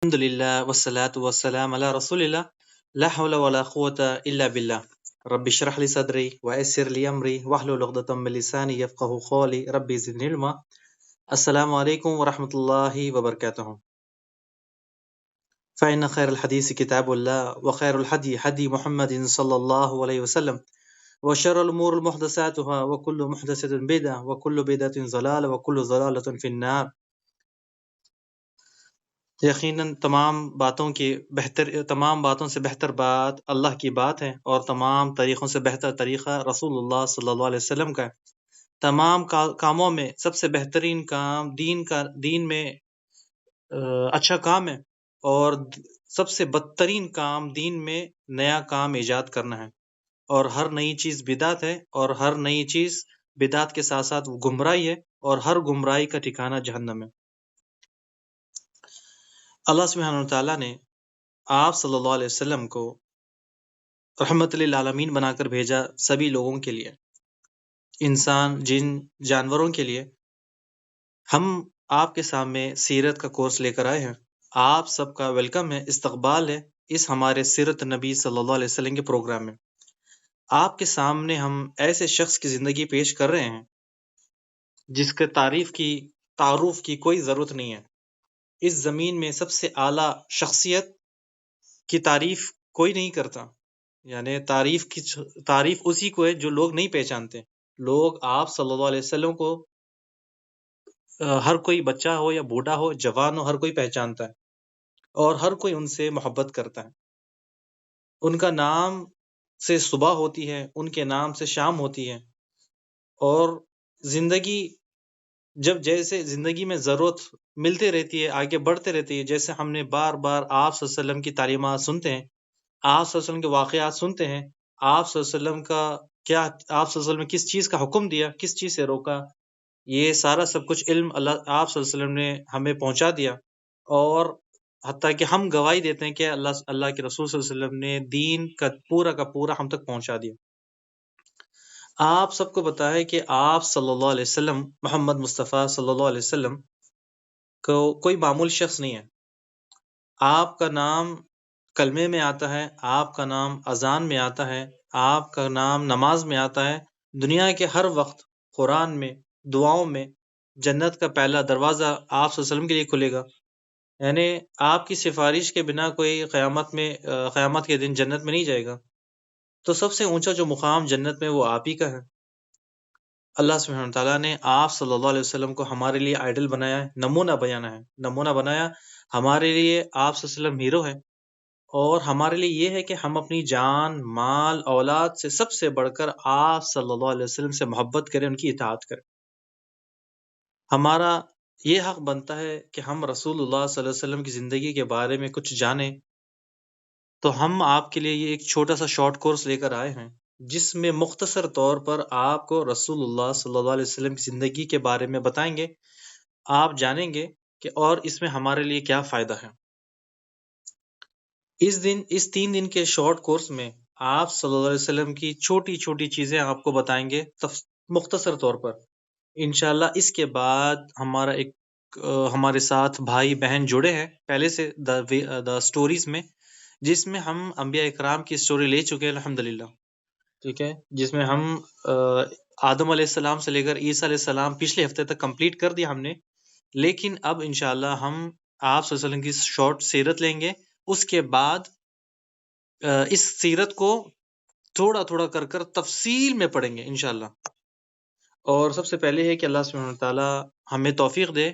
الحمدللہ والصلاة والسلام علی رسول اللہ لا حول ولا قوة الا باللہ رب اشرح لی صدری ویسر لی امری واحلل عقدۃ من لسانی یفقهوا قولی رب زدنی علما۔ السلام علیکم ورحمۃ اللہ وبرکاتہ۔ فإن خیر الحدیث کتاب اللہ وخیر الحدی حدی محمد صلی اللہ علیہ وسلم وشر الامور محدثاتها وكل محدثة بدعة وكل بدعة ضلالة وكل ضلالة في النار۔ یقیناً تمام باتوں سے بہتر بات اللہ کی بات ہے، اور تمام طریقوں سے بہتر طریقہ رسول اللہ صلی اللہ علیہ وسلم کا ہے۔ تمام کاموں میں سب سے بہترین کام دین میں اچھا کام ہے، اور سب سے بدترین کام دین میں نیا کام ایجاد کرنا ہے، اور ہر نئی چیز بدعت ہے، اور ہر نئی چیز بدعت کے ساتھ ساتھ گمراہی ہے، اور ہر گمراہی کا ٹھکانہ جہنم ہے۔ اللہ سبحانہ وتعالیٰ نے آپ صلی اللہ علیہ وسلم کو رحمت للعالمین بنا کر بھیجا، سبھی لوگوں کے لیے، انسان، جن، جانوروں کے لیے۔ ہم آپ کے سامنے سیرت کا کورس لے کر آئے ہیں۔ آپ سب کا ویلکم ہے، استقبال ہے اس ہمارے سیرت نبی صلی اللہ علیہ وسلم کے پروگرام میں۔ آپ کے سامنے ہم ایسے شخص کی زندگی پیش کر رہے ہیں جس کے تعارف کی کوئی ضرورت نہیں ہے۔ اس زمین میں سب سے اعلیٰ شخصیت کی تعریف کوئی نہیں کرتا، یعنی تعریف اسی کو ہے جو لوگ نہیں پہچانتے۔ لوگ آپ صلی اللہ علیہ وسلم کو ہر کوئی بچہ ہو یا بوڑھا ہو، جوان ہو، ہر کوئی پہچانتا ہے، اور ہر کوئی ان سے محبت کرتا ہے۔ ان کا نام سے صبح ہوتی ہے، ان کے نام سے شام ہوتی ہے، اور زندگی جیسے زندگی میں ضرورت ملتے رہتی ہے، آگے بڑھتے رہتی ہے، جیسے ہم نے بار بار آپ صلی اللہ علیہ وسلم کی تعلیمات سنتے ہیں، آپ صلی اللہ علیہ وسلم کے واقعات سنتے ہیں، آپ صلی اللہ علیہ وسلم کا کیا، آپ صلی اللہ علیہ وسلم نے کس چیز کا حکم دیا، کس چیز سے روکا، یہ سارا سب کچھ علم آپ صلی اللہ علیہ وسلم نے ہمیں پہنچا دیا، اور حتیٰ کہ ہم گواہی دیتے ہیں کہ اللہ کے رسول صلی اللہ علیہ وسلم نے دین کا پورا ہم تک پہنچا دیا۔ آپ سب کو پتا ہے کہ آپ صلی اللہ علیہ وسلم، محمد مصطفیٰ صلی اللہ علیہ وسلم کو کوئی معمول شخص نہیں ہے۔ آپ کا نام کلمے میں آتا ہے، آپ کا نام اذان میں آتا ہے، آپ کا نام نماز میں آتا ہے، دنیا کے ہر وقت قرآن میں، دعاؤں میں، جنت کا پہلا دروازہ آپ صلی اللہ علیہ وسلم کے لیے کھلے گا۔ یعنی آپ کی سفارش کے بنا کوئی قیامت کے دن جنت میں نہیں جائے گا۔ تو سب سے اونچا جو مقام جنت میں وہ آپ ہی کا ہے۔ اللہ سبحانہ تعالیٰ نے آپ صلی اللہ علیہ وسلم کو ہمارے لیے آئیڈل بنایا ہے، نمونہ بنایا ہمارے لیے۔ آپ صلی اللہ علیہ وسلم ہیرو ہے، اور ہمارے لیے یہ ہے کہ ہم اپنی جان، مال، اولاد سے سب سے بڑھ کر آپ صلی اللہ علیہ وسلم سے محبت کریں، ان کی اطاعت کریں۔ ہمارا یہ حق بنتا ہے کہ ہم رسول اللہ صلی اللہ علیہ وسلم کی زندگی کے بارے میں کچھ جانیں۔ تو ہم آپ کے لیے یہ ایک چھوٹا سا شارٹ کورس لے کر آئے ہیں، جس میں مختصر طور پر آپ کو رسول اللہ صلی اللہ علیہ وسلم کی زندگی کے بارے میں بتائیں گے۔ آپ جانیں گے کہ اور اس میں ہمارے لیے کیا فائدہ ہے۔ اس 3 دن کے شارٹ کورس میں آپ صلی اللہ علیہ وسلم کی چھوٹی چھوٹی چیزیں آپ کو بتائیں گے مختصر طور پر۔ انشاءاللہ اس کے بعد ہمارے ساتھ بھائی بہن جڑے ہیں پہلے سے دا سٹوریز میں، جس میں ہم انبیاء اکرام کی سٹوری لے چکے ہیں الحمدللہ، ٹھیک ہے، جس میں ہم آدم علیہ السلام سے لے کر عیسیٰ علیہ السلام پچھلے ہفتے تک کمپلیٹ کر دیا ہم نے۔ لیکن اب انشاءاللہ ہم آپ صلی اللہ علیہ وسلم کی شارٹ سیرت لیں گے، اس کے بعد اس سیرت کو تھوڑا تھوڑا کر تفصیل میں پڑھیں گے انشاءاللہ۔ اور سب سے پہلے ہے کہ اللہ سبحانہ تعالیٰ ہمیں توفیق دے،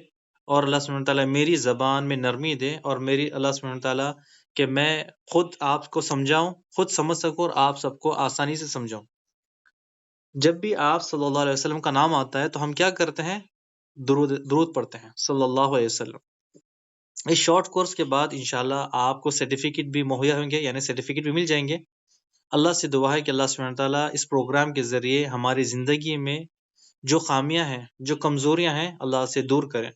اور اللہ سبحانہ تعالیٰ میری زبان میں نرمی دے، اور اللہ سبحانہ تعالیٰ کہ میں خود آپ کو سمجھاؤں، خود سمجھ سکوں، اور آپ سب کو آسانی سے سمجھاؤں۔ جب بھی آپ صلی اللہ علیہ وسلم کا نام آتا ہے تو ہم کیا کرتے ہیں؟ درود پڑھتے ہیں صلی اللہ علیہ وسلم۔ اس شارٹ کورس کے بعد انشاءاللہ آپ کو سرٹیفکیٹ بھی مہیا ہوں گے، یعنی سرٹیفکیٹ بھی مل جائیں گے۔ اللہ سے دعا ہے کہ اللہ سبحانہ تعالیٰ اس پروگرام کے ذریعے ہماری زندگی میں جو خامیاں ہیں، جو کمزوریاں ہیں، اللہ سے دور کریں۔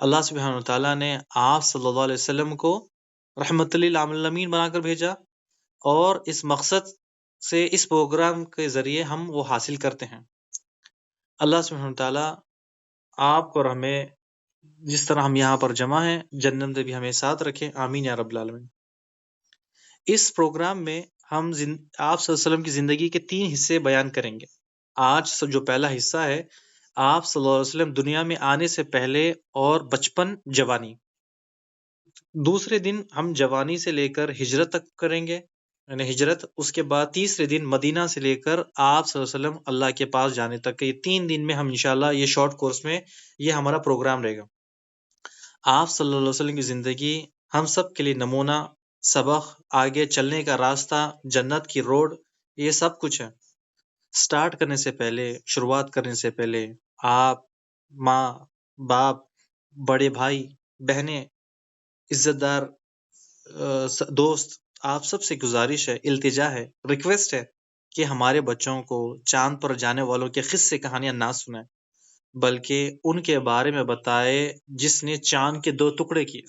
اللہ سبحانہ تعالیٰ نے آپ صلی اللہ علیہ وسلم کو رحمت للعالمین بنا کر بھیجا، اور اس مقصد سے اس پروگرام کے ذریعے ہم وہ حاصل کرتے ہیں۔ اللہ سبحانہ تعالیٰ آپ کو اور ہمیں جس طرح ہم یہاں پر جمع ہیں، جنت میں بھی ہمیں ساتھ رکھیں، آمین یا رب العالمین۔ اس پروگرام میں ہم آپ صلی اللہ علیہ وسلم کی زندگی کے 3 حصے بیان کریں گے۔ آج جو پہلا حصہ ہے، آپ صلی اللہ علیہ وسلم دنیا میں آنے سے پہلے اور بچپن، جوانی۔ دوسرے دن ہم جوانی سے لے کر ہجرت تک کریں گے، یعنی ہجرت۔ اس کے بعد تیسرے دن مدینہ سے لے کر آپ صلی اللہ علیہ وسلم اللہ کے پاس جانے تک کے، یہ 3 دن میں ہم انشاءاللہ یہ شارٹ کورس میں یہ ہمارا پروگرام رہے گا۔ آپ صلی اللہ علیہ وسلم کی زندگی ہم سب کے لیے نمونہ، سبق، آگے چلنے کا راستہ، جنت کی روڈ، یہ سب کچھ ہے۔ سٹارٹ کرنے سے پہلے، شروعات کرنے سے پہلے، آپ، ماں، باپ، بڑے بھائی، بہنیں، عزت دار دوست، آپ سب سے گزارش ہے، التجا ہے، ریکویسٹ ہے کہ ہمارے بچوں کو چاند پر جانے والوں کے قصے کہانیاں نہ سنائیں، بلکہ ان کے بارے میں بتائے جس نے چاند کے 2 ٹکڑے کیے۔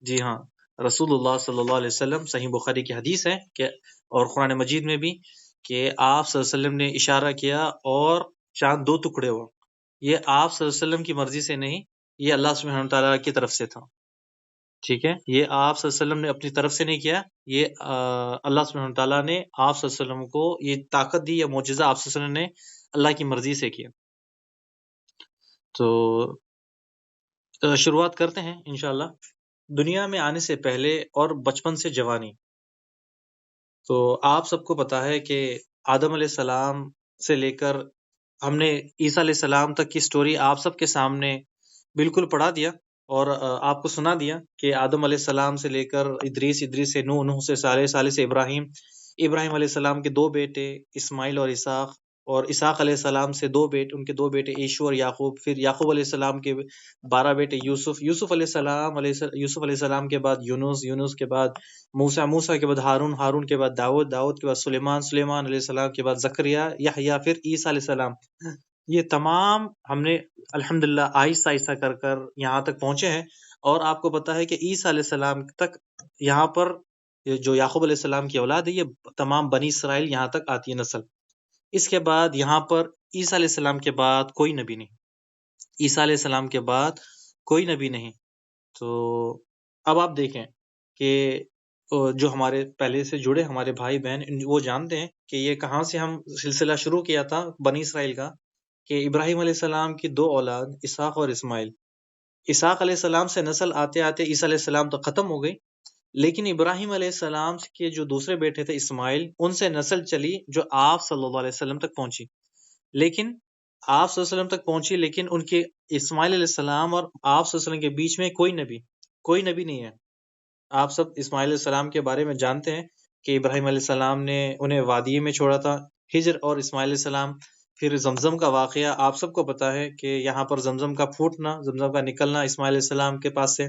جی ہاں، رسول اللہ صلی اللہ علیہ وسلم، صحیح بخاری کی حدیث ہے کہ اور قرآن مجید میں بھی کہ آپ صلی اللہ علیہ وسلم نے اشارہ کیا اور چاند 2 ٹکڑے ہوا۔ یہ آپ صلی اللہ علیہ وسلم کی مرضی سے نہیں، یہ اللہ سبحانہ تعالیٰ کی طرف سے تھا۔ ٹھیک ہے، یہ آپ صلی اللہ علیہ وسلم نے اپنی طرف سے نہیں کیا، یہ اللہ سبحانہ تعالیٰ نے آپ صلی اللہ علیہ وسلم کو یہ طاقت دی، یا معجزہ آپ صلی اللہ علیہ وسلم نے اللہ کی مرضی سے کیا۔ تو شروعات کرتے ہیں انشاءاللہ۔ دنیا میں آنے سے پہلے اور بچپن سے جوانی۔ تو آپ سب کو پتا ہے کہ آدم علیہ السلام سے لے کر ہم نے عیسیٰ علیہ السلام تک کی سٹوری آپ سب کے سامنے بالکل پڑھا دیا، اور آپ کو سنا دیا کہ آدم علیہ السلام سے لے کر ادریس، ادریس سے نوح، نوح سے صالح، صالح سے ابراہیم، ابراہیم علیہ السلام کے 2 بیٹے اسماعیل اور اسحاق، اور اسحاق علیہ السلام سے 2 بیٹے، ان کے 2 بیٹے عیشو اور یعقوب، پھر یعقوب علیہ السلام کے 12 بیٹے یوسف، یوسف علیہ السلام، یوسف علیہ السلام کے بعد یونس، یونس کے بعد موسیٰ، موسیٰ کے بعد ہارون، ہارون کے بعد داؤد، داؤد کے بعد سلیمان، سلیمان علیہ السلام کے بعد زکریا، یحییٰ، پھر عیسیٰ علیہ السلام۔ یہ تمام ہم نے الحمدللہ آہستہ آہستہ کر کر یہاں تک پہنچے ہیں، اور آپ کو پتا ہے کہ عیسیٰ علیہ السلام تک یہاں پر جو یعقوب علیہ السلام کی اولاد ہے، یہ تمام بنی اسرائیل یہاں تک آتی ہے نسل۔ اس کے بعد یہاں پر عیسیٰ علیہ السلام کے بعد کوئی نبی نہیں، عیسیٰ علیہ السلام کے بعد کوئی نبی نہیں۔ تو اب آپ دیکھیں کہ جو ہمارے پہلے سے جڑے ہمارے بھائی بہن، وہ جانتے ہیں کہ یہ کہاں سے ہم سلسلہ شروع کیا تھا بنی اسرائیل کا، کہ ابراہیم علیہ السلام کی 2 اولاد اسحاق اور اسماعیل۔ اسحاق علیہ السلام سے نسل آتے آتے عیسیٰ علیہ السلام تو ختم ہو گئی، لیکن ابراہیم علیہ السلام کے جو دوسرے بیٹے تھے اسماعیل، ان سے نسل چلی جو آپ صلی اللہ علیہ وسلم تک پہنچی۔ لیکن آپ صلی اللہ علیہ وسلم تک پہنچی، لیکن ان کے اسماعیل علیہ السلام اور آپ صلی اللہ علیہ وسلم کے بیچ میں کوئی نبی نہیں ہے۔ آپ سب اسماعیل علیہ السلام کے بارے میں جانتے ہیں کہ ابراہیم علیہ السلام نے انہیں وادی میں چھوڑا تھا، ہجر اور اسماعیل علیہ السلام۔ پھر زمزم کا واقعہ آپ سب کو پتا ہے کہ یہاں پر زمزم کا پھوٹنا، زمزم کا نکلنا اسماعیل علیہ السلام کے پاس سے۔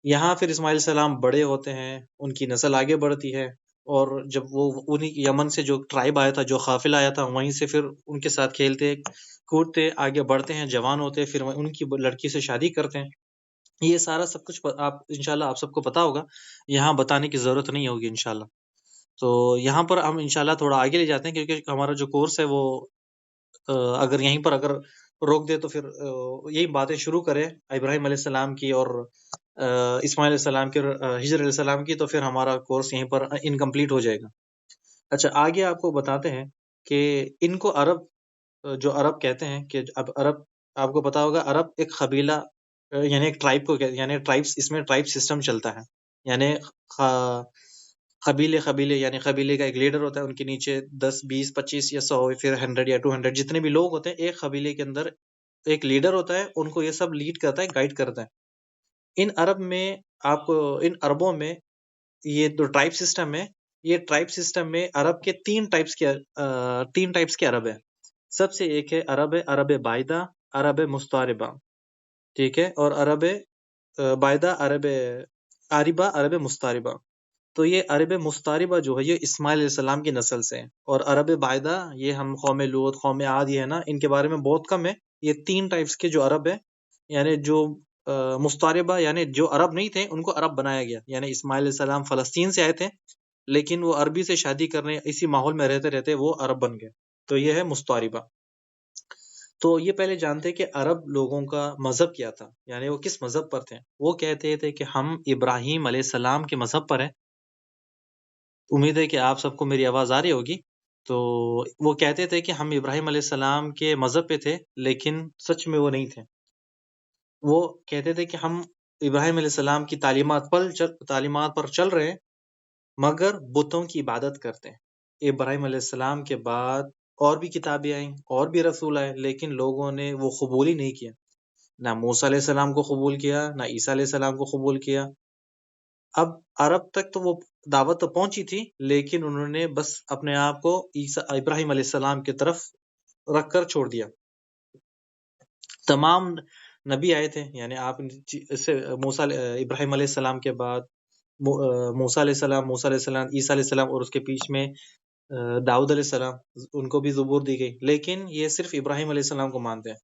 یہاں پھر اسماعیل علیہ السلام بڑے ہوتے ہیں، ان کی نسل آگے بڑھتی ہے، اور جب وہ انہی یمن سے جو ٹرائب آیا تھا، جو قافلہ آیا تھا، وہیں سے پھر ان کے ساتھ کھیلتے کودتے آگے بڑھتے ہیں، جوان ہوتے ہیں، پھر ان کی لڑکی سے شادی کرتے ہیں۔ یہ سارا سب کچھ آپ انشاءاللہ آپ سب کو پتا ہوگا، یہاں بتانے کی ضرورت نہیں ہوگی انشاءاللہ۔ تو یہاں پر ہم انشاءاللہ تھوڑا آگے لے جاتے ہیں، کیونکہ ہمارا جو کورس ہے وہ اگر یہیں پر اگر روک دے تو پھر یہی باتیں شروع کرے ابراہیم علیہ السلام کی اور اسماعیل علیہ السلام کی اور ہجر علیہ السلام کی، تو پھر ہمارا کورس یہیں پر انکمپلیٹ ہو جائے گا۔ اچھا، آگے آپ کو بتاتے ہیں کہ ان کو جو عرب کہتے ہیں، کہ اب عرب آپ کو پتا ہوگا، عرب ایک قبیلہ یعنی ایک ٹرائب کو یعنی ٹرائبس، اس میں ٹرائب سسٹم چلتا ہے، یعنی قبیلے یعنی قبیلے کا ایک لیڈر ہوتا ہے، ان کے نیچے 10 20 25 یا 100 پھر 100 یا 200 جتنے بھی لوگ ہوتے ہیں، ایک قبیلے کے اندر ایک لیڈر ہوتا ہے، ان کو یہ سب لیڈ کرتا ہے، گائیڈ کرتا ہے۔ ان عربوں میں یہ جو ٹرائب سسٹم ہے، یہ ٹرائب سسٹم میں عرب کے 3 ٹائپس کے عرب ہیں۔ سب سے ایک ہے عرب بائدہ، عرب مستعربہ، ٹھیک ہے، اور عرب بائدہ، عرب عاربہ، عرب مستعربہ۔ تو یہ عرب مستعربہ جو ہے، یہ اسماعیل علیہ السلام کی نسل سے ہے، اور عرب بائدہ یہ ہم قوم لوط، قوم عاد، یہ ہے نا، ان کے بارے میں بہت کم ہے۔ یہ 3 ٹائپس کے جو عرب ہیں، یعنی جو مستعربہ یعنی جو عرب نہیں تھے، ان کو عرب بنایا گیا، یعنی اسماعیل علیہ السلام فلسطین سے آئے تھے، لیکن وہ عربی سے شادی کرنے، اسی ماحول میں رہتے رہتے وہ عرب بن گئے، تو یہ ہے مستعربہ۔ تو یہ پہلے جانتے کہ عرب لوگوں کا مذہب کیا تھا، یعنی وہ کس مذہب پر تھے۔ وہ کہتے تھے کہ ہم ابراہیم علیہ السلام کے مذہب پر ہیں۔ امید ہے کہ آپ سب کو میری آواز آ رہی ہوگی۔ تو وہ کہتے تھے کہ ہم ابراہیم علیہ السلام کے مذہب پہ تھے، لیکن سچ میں وہ نہیں تھے۔ وہ کہتے تھے کہ ہم ابراہیم علیہ السلام کی تعلیمات پر چل رہے ہیں، مگر بتوں کی عبادت کرتے ہیں۔ ابراہیم علیہ السلام کے بعد اور بھی کتابیں آئیں، اور بھی رسول آئے، لیکن لوگوں نے وہ قبول ہی نہیں کیا۔ نہ موسیٰ علیہ السلام کو قبول کیا، نہ عیسیٰ علیہ السلام کو قبول کیا۔ اب عرب تک تو وہ دعوت تو پہنچی تھی، لیکن انہوں نے بس اپنے آپ کو ابراہیم علیہ السلام کی طرف رکھ کر چھوڑ دیا۔ تمام نبی آئے تھے، یعنی آپ اس سے ابراہیم علیہ السلام کے بعد موسیٰ علیہ السلام، عیسیٰ علیہ السلام، اور اس کے پیچ میں داؤد علیہ السلام، ان کو بھی زبور دی گئی، لیکن یہ صرف ابراہیم علیہ السلام کو مانتے ہیں۔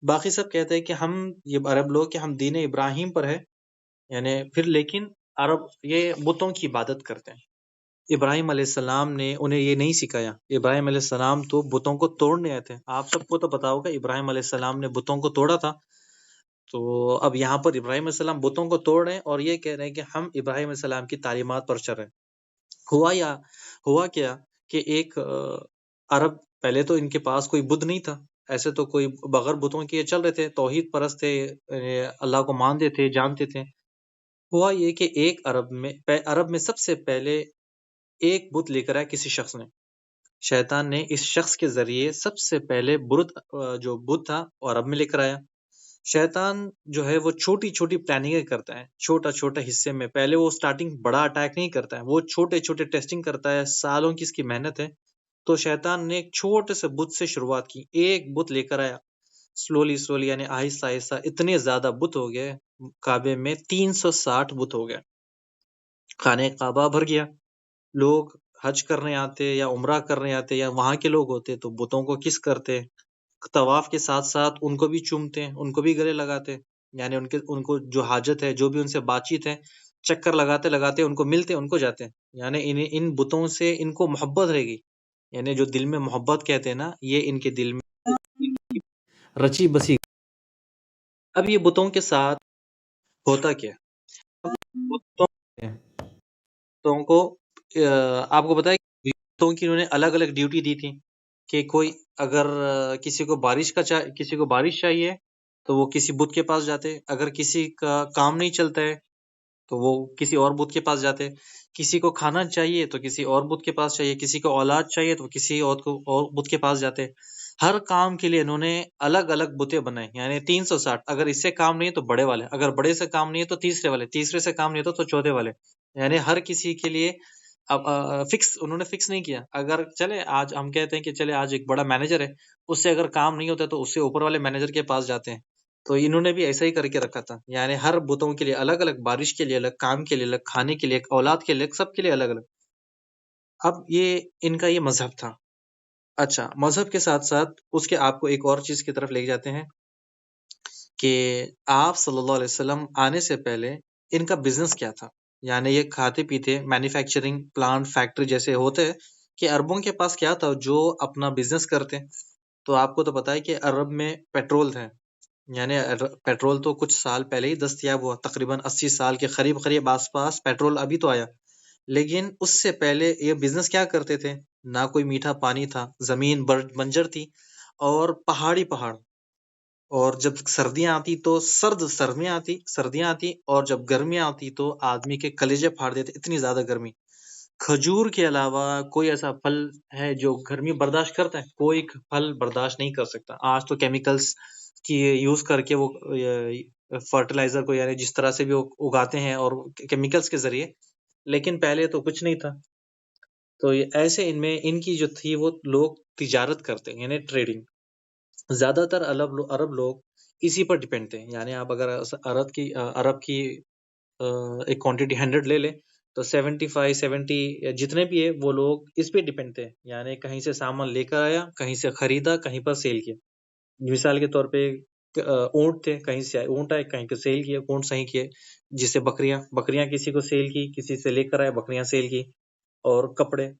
باقی سب کہتے ہیں کہ ہم یہ عرب لوگ کہ ہم دین ابراہیم پر ہے، یعنی پھر لیکن عرب یہ بتوں کی عبادت کرتے ہیں۔ ابراہیم علیہ السلام نے انہیں یہ نہیں سکھایا۔ ابراہیم علیہ السلام تو بتوں کو توڑنے آئے تھے۔ آپ سب کو تو پتا ہوگا ابراہیم علیہ السلام نے بتوں کو توڑا تھا۔ تو اب یہاں پر ابراہیم علیہ السلام بتوں کو توڑ رہے ہیں اور یہ کہہ رہے ہیں کہ ہم ابراہیم علیہ السلام کی تعلیمات پر چل رہے ہیں۔ ہوا کیا کہ ایک عرب، پہلے تو ان کے پاس کوئی بت نہیں تھا، ایسے تو کوئی بغیر بتوں کے چل رہے تھے، توحید پرست تھے، اللہ کو مانتے تھے، جانتے تھے۔ ہوا یہ کہ ایک عرب میں سب سے پہلے ایک بت لے کر آیا کسی شخص نے۔ شیطان نے اس شخص کے ذریعے سب سے پہلے جو بت تھا وہ عرب میں لے کر آیا۔ شیطان جو ہے وہ چھوٹی چھوٹی پلاننگ کرتا ہے، چھوٹا چھوٹا حصے میں۔ پہلے وہ سٹارٹنگ بڑا اٹیک نہیں کرتا ہے، وہ چھوٹے چھوٹے ٹیسٹنگ کرتا ہے، سالوں کی اس کی محنت ہے۔ تو شیطان نے ایک چھوٹے سے بت سے شروعات کی، ایک بت لے کر آیا، سلولی یعنی آہستہ آہستہ اتنے زیادہ بت ہو گئے، کعبے میں 360 بت ہو گئے، خانہ کعبہ بھر گیا۔ لوگ حج کرنے آتے یا عمرہ کرنے آتے یا وہاں کے لوگ ہوتے تو بتوں کو کس کرتے، طواف کے ساتھ ساتھ ان کو بھی چومتے، ان کو بھی گلے لگاتے، یعنی ان کو جو حاجت ہے، جو بھی ان سے بات چیت ہے، چکر لگاتے لگاتے ان کو ملتے، ان کو جاتے، یعنی ان بتوں سے ان کو محبت رہے گی، یعنی جو دل میں محبت کہتے ہیں نا، یہ ان کے دل میں رچی بسی۔ اب یہ بتوں کے ساتھ ہوتا کیا؟ بتوں کو آپ کو پتا ہے کہ بتوں کی انہوں نے الگ الگ ڈیوٹی دی تھی، کہ کوئی اگر کسی کو بارش چاہیے تو وہ کسی بت کے پاس جاتے، اگر کسی کا کام نہیں چلتا ہے تو وہ کسی اور بت کے پاس جاتے، کسی کو کھانا چاہیے تو کسی اور بت کے پاس چاہیے، کسی کو اولاد چاہیے تو کسی اور بت کے پاس جاتے۔ ہر کام کے لیے انہوں نے الگ الگ بتیں بنائے، یعنی 360۔ اگر اس سے کام نہیں ہے تو بڑے والے، اگر بڑے سے کام نہیں ہے تو تیسرے والے، تیسرے سے کام نہیں ہے تو چوتھے والے، یعنی ہر کسی کے لیے اب انہوں نے فکس نہیں کیا۔ اگر چلے آج ہم کہتے ہیں کہ چلے آج ایک بڑا مینیجر ہے، اس سے اگر کام نہیں ہوتا تو اس سے اوپر والے مینیجر کے پاس جاتے ہیں، تو انہوں نے بھی ایسا ہی کر کے رکھا تھا، یعنی ہر بتوں کے لیے الگ الگ، بارش کے لیے الگ، کام کے لیے الگ، کھانے کے لیے، اولاد کے لیے، سب کے لیے الگ الگ۔ اب یہ ان کا یہ مذہب تھا۔ اچھا، مذہب کے ساتھ ساتھ اس کے آپ کو ایک اور چیز کی طرف لے جاتے ہیں کہ آپ صلی اللہ علیہ وسلم آنے سے پہلے ان کا بزنس کیا تھا، یعنی یہ کھاتے پیتے، مینوفیکچرنگ پلانٹ، فیکٹری جیسے ہوتے ہیں، کہ عربوں کے پاس کیا تھا جو اپنا بزنس کرتے۔ تو آپ کو تو پتا ہے کہ عرب میں پیٹرول ہے، یعنی پیٹرول تو کچھ سال پہلے ہی دستیاب ہوا، تقریباً 80 سال کے قریب آس پاس پیٹرول ابھی تو آیا، لیکن اس سے پہلے یہ بزنس کیا کرتے تھے؟ نہ کوئی میٹھا پانی تھا، زمین بنجر تھی، اور پہاڑ، اور جب سردیاں آتی تو سردیاں آتی، اور جب گرمیاں آتی تو آدمی کے کلیجے پھاڑ دیتے، اتنی زیادہ گرمی۔ کھجور کے علاوہ کوئی ایسا پھل ہے جو گرمی برداشت کرتا ہے؟ کوئی پھل برداشت نہیں کر سکتا۔ آج تو کیمیکلز کی یوز کر کے وہ فرٹیلائزر کو، یعنی جس طرح سے بھی وہ اگاتے ہیں اور کیمیکلز کے ذریعے، لیکن پہلے تو کچھ نہیں تھا۔ تو ایسے ان کی جو تھی وہ لوگ تجارت کرتے، یعنی ٹریڈنگ۔ زیادہ تر عرب لوگ اسی پر ڈیپینڈ تھے، یعنی آپ اگر عرب کی ایک کوانٹٹی 100 لے لیں تو 75 70 جتنے بھی ہے وہ لوگ اس پہ ڈیپینڈ تھے، یعنی کہیں سے سامان لے کر آیا، کہیں سے خریدا، کہیں پر سیل کیا۔ مثال کے طور پہ اونٹ تھے، کہیں سے اونٹ آئے، کہیں پہ سیل کیے، اونٹ صحیح کیے، جس سے بکریاں کسی کو سیل کی، کسی سے لے کر آئے، بکریاں سیل کی، اور کپڑے،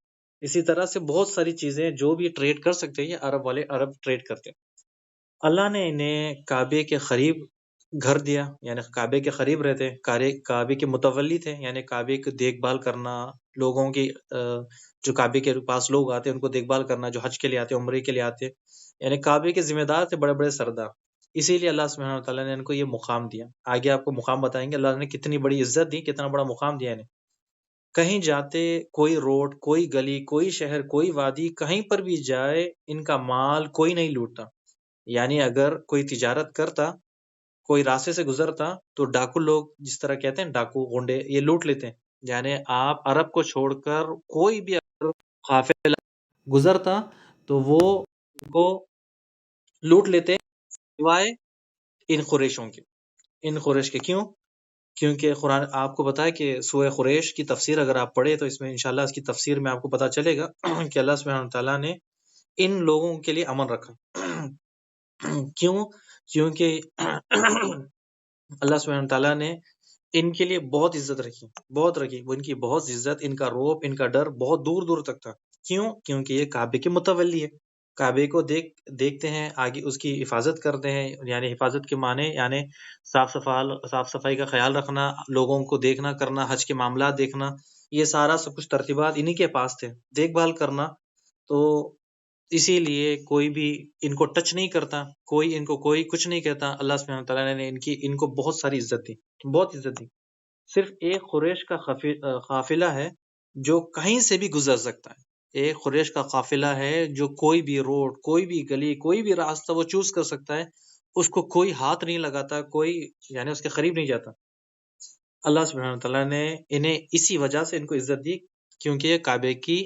اسی طرح سے بہت ساری چیزیں جو بھی ٹریڈ کر سکتے ہیں، یہ عرب ٹریڈ کرتے ہیں۔ اللہ نے انہیں کعبے کے قریب گھر دیا، یعنی کعبے کے قریب رہتے، کعبے کے متولی تھے، یعنی کعبے کی دیکھ بھال کرنا، لوگوں کی جو کعبے کے پاس لوگ آتے ان کو دیکھ بھال کرنا، جو حج کے لیے آتے عمرے کے لیے آتے، یعنی کعبے کے ذمہ دار تھے، بڑے بڑے سردار. اسی لیے اللہ سبحانہ وتعالیٰ نے ان کو یہ مقام دیا. آگے آپ کو مقام بتائیں گے اللہ نے کتنی بڑی عزت دی، کتنا بڑا مقام دیا انہیں. کہیں جاتے، کوئی روڈ، کوئی گلی، کوئی شہر، کوئی وادی، کہیں پر بھی جائے ان کا مال کوئی نہیں لوٹتا. یعنی اگر کوئی تجارت کرتا، کوئی راستے سے گزرتا تو ڈاکو لوگ جس طرح کہتے ہیں ڈاکو گنڈے یہ لوٹ لیتے ہیں. یعنی آپ عرب کو چھوڑ کر کوئی بھی اگر قافلہ گزرتا تو وہ ان کو لوٹ لیتے سوائے ان قریشوں کے. ان قریش کے کیوں؟ کیونکہ قرآن آپ کو بتایا کہ سورہ قریش کی تفسیر اگر آپ پڑھے تو اس میں انشاءاللہ اس کی تفسیر میں آپ کو پتہ چلے گا کہ اللہ سبحانہ تعالیٰ نے ان لوگوں کے لیے امن رکھا. کیوں؟ کیونکہ اللہ سبحانہ تعالیٰ نے ان کے لیے بہت عزت رکھی، بہت رکھی. وہ ان کی بہت عزت، ان کا روب، ان کا ڈر بہت دور دور تک تھا. کیوں؟ کیونکہ یہ کعبے کے متولی ہے. کعبے کو دیکھتے ہیں، آگے اس کی حفاظت کرتے ہیں. یعنی حفاظت کے معنی یعنی صاف صفائی کا خیال رکھنا، لوگوں کو دیکھنا کرنا، حج کے معاملات دیکھنا، یہ سارا سب کچھ ترتیبات انہی کے پاس تھے، دیکھ بھال کرنا. تو اسی لیے کوئی بھی ان کو ٹچ نہیں کرتا، کوئی ان کو کوئی کچھ نہیں کہتا. اللہ سبحانہ تعالیٰ نے ان کو بہت ساری عزت دی، بہت عزت دی. صرف ایک قریش کا قافلہ ہے جو کہیں سے بھی گزر سکتا ہے. ایک قریش کا قافلہ ہے جو کوئی بھی روڈ، کوئی بھی گلی، کوئی بھی راستہ وہ چوز کر سکتا ہے. اس کو کوئی ہاتھ نہیں لگاتا، کوئی یعنی اس کے قریب نہیں جاتا. اللہ سبحانہ تعالیٰ نے انہیں اسی وجہ سے ان کو عزت دی کیونکہ یہ کعبے کی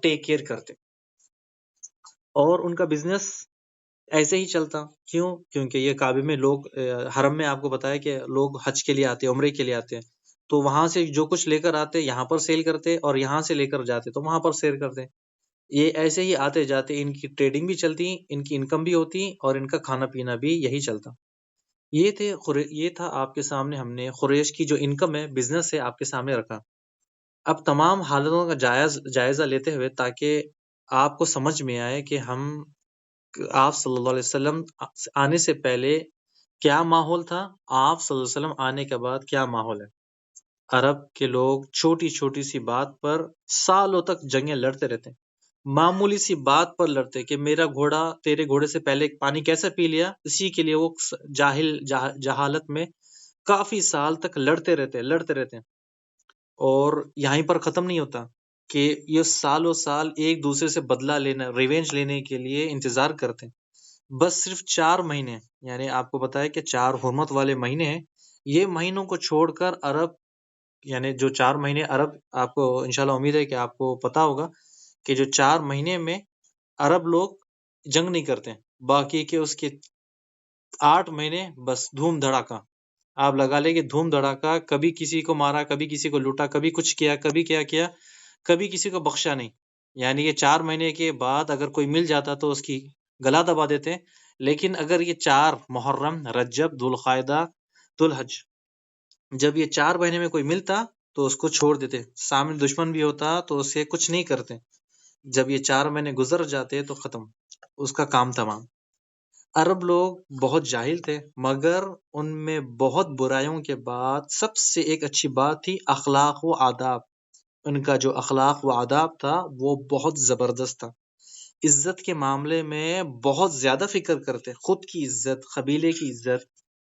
ٹیک کیئر کرتے، اور ان کا بزنس ایسے ہی چلتا. کیوں؟ کیونکہ یہ کعبے میں لوگ حرم میں آپ کو بتایا کہ لوگ حج کے لیے آتے، عمرے کے لیے آتے ہیں، تو وہاں سے جو کچھ لے کر آتے یہاں پر سیل کرتے، اور یہاں سے لے کر جاتے تو وہاں پر سیل کرتے. یہ ایسے ہی آتے جاتے، ان کی ٹریڈنگ بھی چلتی، ان کی انکم بھی ہوتی، اور ان کا کھانا پینا بھی یہی چلتا. یہ تھا آپ کے سامنے ہم نے قریش کی جو انکم ہے، بزنس ہے، آپ کے سامنے رکھا. اب تمام حالتوں کا جائزہ لیتے ہوئے تاکہ آپ کو سمجھ میں آئے کہ آپ صلی اللہ علیہ وسلم آنے سے پہلے کیا ماحول تھا، آپ صلی اللہ علیہ وسلم آنے کے بعد کیا ماحول ہے. عرب کے لوگ چھوٹی چھوٹی سی بات پر سالوں تک جنگیں لڑتے رہتے، معمولی سی بات پر لڑتے کہ میرا گھوڑا تیرے گھوڑے سے پہلے پانی کیسے پی لیا. اسی کے لیے وہ جہالت میں کافی سال تک لڑتے رہتے. اور یہیں پر ختم نہیں ہوتا کہ یہ سالوں سال ایک دوسرے سے بدلہ لینا، ریونج لینے کے لیے انتظار کرتے ہیں. بس صرف 4 مہینے، یعنی آپ کو بتایا کہ 4 حرمت والے مہینے ہیں، یہ مہینوں کو چھوڑ کر عرب، یعنی جو 4 مہینے عرب، آپ کو انشاءاللہ امید ہے کہ آپ کو پتا ہوگا کہ جو 4 مہینے میں عرب لوگ جنگ نہیں کرتے، باقی کے اس کے 8 مہینے بس دھوم دھڑاکا. آپ لگا لیں کہ دھوم دھڑاکا، کبھی کسی کو مارا، کبھی کسی کو لوٹا، کبھی کچھ کیا، کبھی کیا کیا، کبھی کسی کو بخشا نہیں. یعنی یہ 4 مہینے کے بعد اگر کوئی مل جاتا تو اس کی گلا دبا دیتے. لیکن اگر یہ 4 محرم، رجب، ذوالقعدہ، ذوالحج، جب یہ 4 مہینے میں کوئی ملتا تو اس کو چھوڑ دیتے. سامنے دشمن بھی ہوتا تو اسے کچھ نہیں کرتے. جب یہ 4 مہینے گزر جاتے تو ختم، اس کا کام تمام. عرب لوگ بہت جاہل تھے، مگر ان میں بہت برائیوں کے بعد سب سے ایک اچھی بات تھی اخلاق و آداب. ان کا جو اخلاق و آداب تھا وہ بہت زبردست تھا. عزت کے معاملے میں بہت زیادہ فکر کرتے، خود کی عزت، قبیلے کی عزت.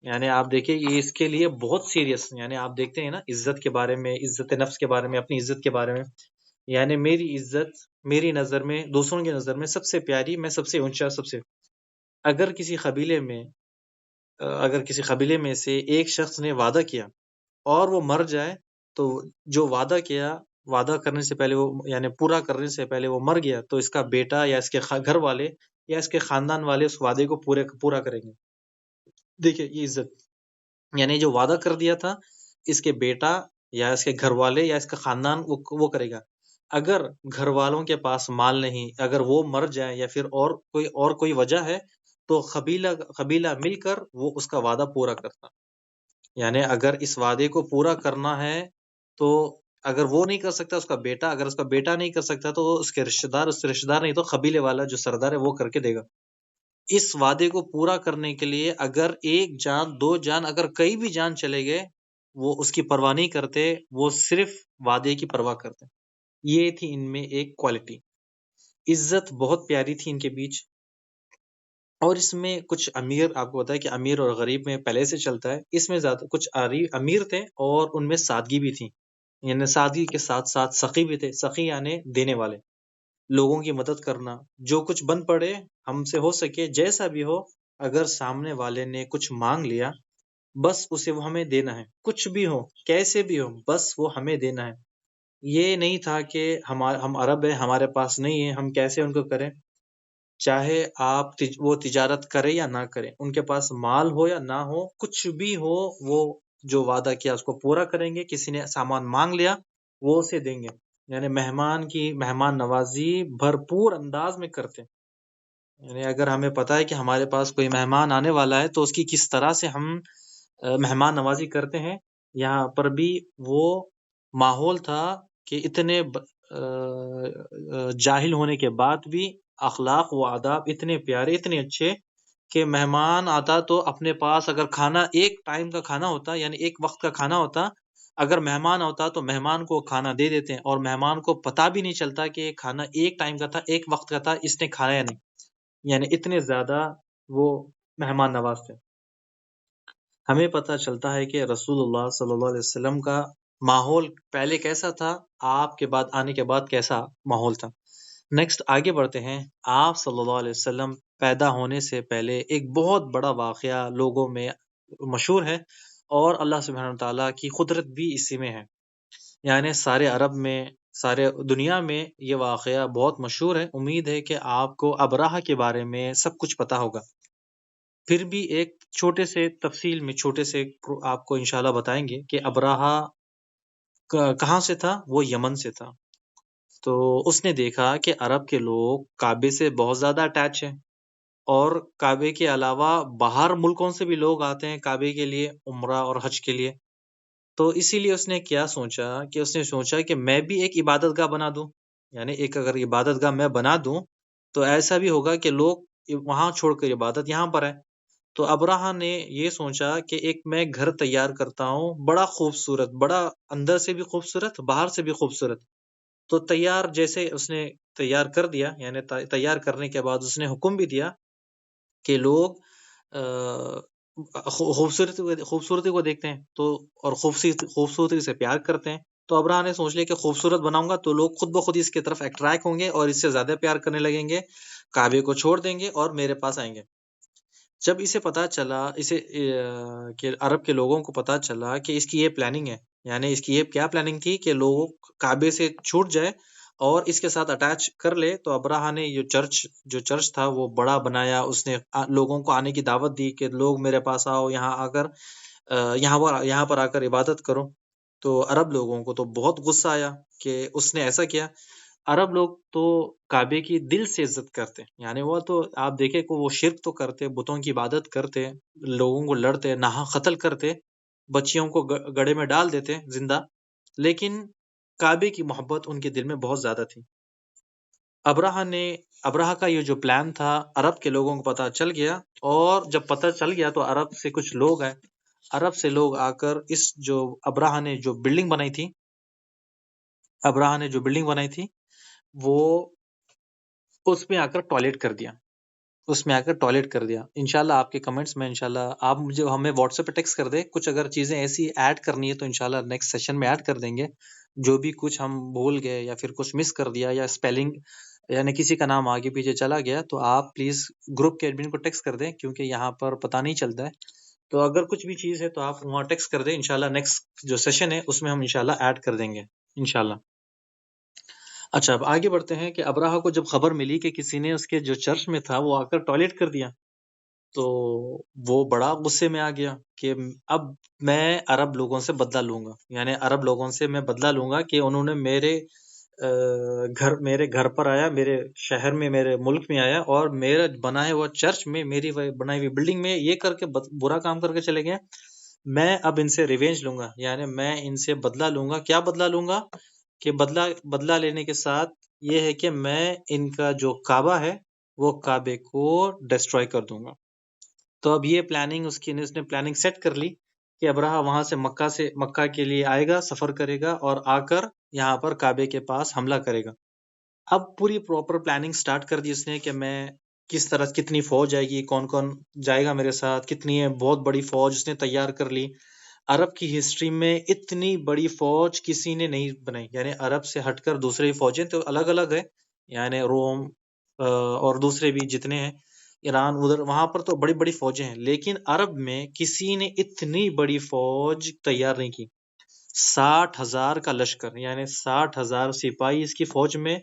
یعنی آپ دیکھیں یہ اس کے لیے بہت سیریس، یعنی آپ دیکھتے ہیں نا عزت کے بارے میں، عزت نفس کے بارے میں، اپنی عزت کے بارے میں. یعنی میری عزت میری نظر میں، دوسروں کی نظر میں سب سے پیاری، میں سب سے اونچا، سب سے. اگر کسی قبیلے میں سے ایک شخص نے وعدہ کیا اور وہ مر جائے تو جو وعدہ کرنے سے پہلے وہ، یعنی پورا کرنے سے پہلے وہ مر گیا تو اس کا بیٹا یا اس کے گھر والے یا اس کے خاندان والے اس وعدے کو پورا کریں گے. دیکھیں یہ عزت، یعنی جو وعدہ کر دیا تھا اس کے بیٹا یا اس کے گھر والے یا اس کا خاندان وہ کرے گا. اگر گھر والوں کے پاس مال نہیں، اگر وہ مر جائے یا پھر اور کوئی وجہ ہے تو قبیلہ مل کر وہ اس کا وعدہ پورا کرتا. یعنی اگر اس وعدے کو پورا کرنا ہے تو اگر وہ نہیں کر سکتا اس کا بیٹا، اگر اس کا بیٹا نہیں کر سکتا تو اس کے رشتہ دار، اس سے رشتہ دار نہیں تو قبیلے والا جو سردار ہے وہ کر کے دے گا. اس وعدے کو پورا کرنے کے لیے اگر ایک جان، دو جان، اگر کئی بھی جان چلے گئے، وہ اس کی پرواہ نہیں کرتے، وہ صرف وعدے کی پرواہ کرتے. یہ تھی ان میں ایک کوالٹی. عزت بہت پیاری تھی ان کے بیچ. اور اس میں کچھ امیر، آپ کو پتا ہے کہ امیر اور غریب میں پہلے سے چلتا ہے، اس میں زیادہ کچھ امیر تھے اور ان میں سادگی بھی تھی. یعنی سادگی کے ساتھ ساتھ سخی بھی تھے. سخی یعنی دینے والے، لوگوں کی مدد کرنا. جو کچھ بن پڑے ہم سے ہو سکے، جیسا بھی ہو، اگر سامنے والے نے کچھ مانگ لیا، بس اسے وہ ہمیں دینا ہے. کچھ بھی ہو، کیسے بھی ہو، بس وہ ہمیں دینا ہے. یہ نہیں تھا کہ ہم عرب ہیں، ہمارے پاس نہیں ہے، ہم کیسے ان کو کریں. چاہے آپ وہ تجارت کرے یا نہ کرے، ان کے پاس مال ہو یا نہ ہو، کچھ بھی ہو، وہ جو وعدہ کیا اس کو پورا کریں گے. کسی نے سامان مانگ لیا، وہ اسے دیں گے. یعنی مہمان نوازی بھرپور انداز میں کرتے. یعنی اگر ہمیں پتا ہے کہ ہمارے پاس کوئی مہمان آنے والا ہے تو اس کی کس طرح سے ہم مہمان نوازی کرتے ہیں. یہاں پر بھی وہ ماحول تھا کہ اتنے جاہل ہونے کے بعد بھی اخلاق و آداب اتنے پیارے، اتنے اچھے کہ مہمان آتا تو اپنے پاس اگر کھانا ایک ٹائم کا کھانا ہوتا، یعنی ایک وقت کا کھانا ہوتا، اگر مہمان ہوتا تو مہمان کو کھانا دے دیتے. اور مہمان کو پتا بھی نہیں چلتا کہ کھانا ایک ٹائم کا تھا، ایک وقت کا تھا، اس نے کھایا یا نہیں. یعنی اتنے زیادہ وہ مہمان نواز تھے. ہمیں پتہ چلتا ہے کہ رسول اللہ صلی اللہ علیہ وسلم کا ماحول پہلے کیسا تھا، آپ کے بعد آنے کے بعد کیسا ماحول تھا. نیکسٹ آگے بڑھتے ہیں. آپ صلی اللہ علیہ وسلم پیدا ہونے سے پہلے ایک بہت بڑا واقعہ لوگوں میں مشہور ہے، اور اللہ سبحانہ تعالیٰ کی قدرت بھی اسی میں ہے. یعنی سارے عرب میں، سارے دنیا میں یہ واقعہ بہت مشہور ہے. امید ہے کہ آپ کو ابرہہ کے بارے میں سب کچھ پتا ہوگا. پھر بھی ایک چھوٹے سے تفصیل میں چھوٹے سے آپ کو انشاءاللہ بتائیں گے کہ ابرہہ کہاں سے تھا. وہ یمن سے تھا. تو اس نے دیکھا کہ عرب کے لوگ کعبے سے بہت زیادہ اٹیچ ہیں، اور کعبے کے علاوہ باہر ملکوں سے بھی لوگ آتے ہیں کعبے کے لیے، عمرہ اور حج کے لیے. تو اسی لیے اس نے کیا سوچا کہ اس نے سوچا کہ میں بھی ایک عبادت گاہ بنا دوں. یعنی ایک اگر عبادت گاہ میں بنا دوں تو ایسا بھی ہوگا کہ لوگ وہاں چھوڑ کر عبادت یہاں پر ہے. تو ابرہہ نے یہ سوچا کہ ایک میں گھر تیار کرتا ہوں، بڑا خوبصورت، بڑا اندر سے بھی خوبصورت، باہر سے بھی خوبصورت. تو تیار جیسے اس نے تیار کر دیا، یعنی تیار کرنے کے بعد اس نے حکم بھی دیا کہ لوگ خوبصورتی کو دیکھتے ہیں تو، اور خوبصورتی سے پیار کرتے ہیں. تو ابرہہ نے سوچ لیا کہ خوبصورت بناؤں گا تو لوگ خود بخود اس کی طرف اٹریکٹ ہوں گے اور اس سے زیادہ پیار کرنے لگیں گے، کعبے کو چھوڑ دیں گے اور میرے پاس آئیں گے. جب اسے پتا چلا، کہ عرب کے لوگوں کو پتا چلا کہ اس کی یہ پلاننگ ہے، یعنی اس کی یہ کیا پلاننگ تھی کہ لوگ کعبے سے چھوٹ جائے اور اس کے ساتھ اٹیچ کر لے. تو ابرہہ نے جو چرچ تھا وہ بڑا بنایا. اس نے لوگوں کو آنے کی دعوت دی کہ لوگ میرے پاس آؤ، یہاں آ کر یہاں پر آ کر عبادت کرو. تو عرب لوگوں کو تو بہت غصہ آیا کہ اس نے ایسا کیا. عرب لوگ تو کعبے کی دل سے عزت کرتے، یعنی وہ تو آپ دیکھیں کہ وہ شرک تو کرتے، بتوں کی عبادت کرتے، لوگوں کو لڑتے، ناحق قتل کرتے، بچیوں کو گڑھے میں ڈال دیتے زندہ، لیکن کعبے کی محبت ان کے دل میں بہت زیادہ تھی. ابرہہ کا یہ جو پلان تھا عرب کے لوگوں کو پتہ چل گیا، اور جب پتہ چل گیا تو عرب سے کچھ لوگ آئے. عرب سے لوگ آ کر جو ابرہہ نے جو بلڈنگ بنائی تھی وہ اس میں آ کر ٹوائلٹ کر دیا. انشاءاللہ آپ کے کمنٹس میں انشاءاللہ آپ مجھے ہمیں واٹس ایپ پہ ٹیکسٹ کر دیں. کچھ اگر چیزیں ایسی ایڈ کرنی ہے تو انشاءاللہ نیکسٹ سیشن میں ایڈ کر دیں گے. جو بھی کچھ ہم بھول گئے یا پھر کچھ مس کر دیا یا اسپیلنگ یعنی کسی کا نام آگے پیچھے چلا گیا تو آپ پلیز گروپ کے ایڈمن کو ٹیکسٹ کر دیں، کیونکہ یہاں پر پتہ نہیں چلتا ہے. تو اگر کچھ بھی چیز ہے تو آپ وہاں ٹیکسٹ کر دیں. انشاءاللہ نیکسٹ جو سیشن ہے اس میں ہم انشاءاللہ ایڈ کر دیں گے انشاءاللہ. اچھا اب آگے بڑھتے ہیں کہ ابرہہ کو جب خبر ملی کہ کسی نے اس کے جو چرچ میں تھا وہ آ کر ٹوائلٹ کر دیا، تو وہ بڑا غصے میں آ گیا کہ اب میں عرب لوگوں سے بدلہ لوں گا. یعنی عرب لوگوں سے میں بدلہ لوں گا کہ انہوں نے میرے گھر پر آیا، میرے شہر میں، میرے ملک میں آیا، اور میرا بنایا ہوا چرچ میں، میری بنائی ہوئی بلڈنگ میں یہ کر کے برا کام کر کے چلے گئے. میں اب ان سے ریونج لوں گا، یعنی میں ان سے بدلہ لوں گا. کیا بدلہ لوں گا؟ کہ بدلہ لینے کے ساتھ یہ ہے کہ میں ان کا جو کعبہ ہے وہ کعبے کو ڈسٹروائے کر دوں گا۔ تو اب یہ پلاننگ اس نے پلاننگ سیٹ کر لی کہ ابراہ وہاں سے مکہ کے لیے آئے گا، سفر کرے گا اور آ کر یہاں پر کعبے کے پاس حملہ کرے گا۔ اب پوری پراپر پلاننگ سٹارٹ کر دی اس نے کہ میں کس طرح، کتنی فوج جائے گی، کون کون جائے گا میرے ساتھ، کتنی ہے، بہت بڑی فوج اس نے تیار کر لی۔ عرب کی ہسٹری میں اتنی بڑی فوج کسی نے نہیں بنائی، یعنی عرب سے ہٹ کر دوسری فوجیں تو الگ الگ ہے، یعنی روم اور دوسرے بھی جتنے ہیں، ایران، ادھر وہاں پر تو بڑی بڑی فوجیں ہیں، لیکن عرب میں کسی نے اتنی بڑی فوج تیار نہیں کی۔ 60,000 کا لشکر، یعنی 60,000 سپاہی اس کی فوج میں،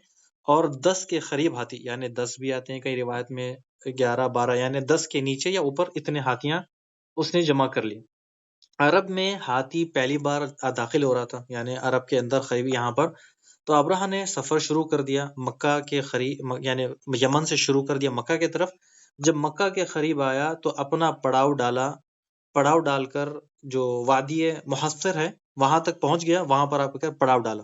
اور 10 کے قریب ہاتھی، یعنی 10 بھی آتے ہیں کئی روایت میں، 11 12، یعنی 10 کے نیچے یا اوپر اتنے ہاتھیاں اس نے جمع کر لی۔ عرب میں ہاتھی پہلی بار داخل ہو رہا تھا، یعنی عرب کے اندر قریب یہاں پر، تو ابراہ نے سفر شروع کر دیا مکہ کے قریب، یعنی یمن سے شروع کر دیا مکہ کی طرف۔ جب مکہ کے قریب آیا تو اپنا پڑاؤ ڈال کر جو وادی محصر ہے وہاں تک پہنچ گیا، وہاں پر آ کر پڑاؤ ڈالا۔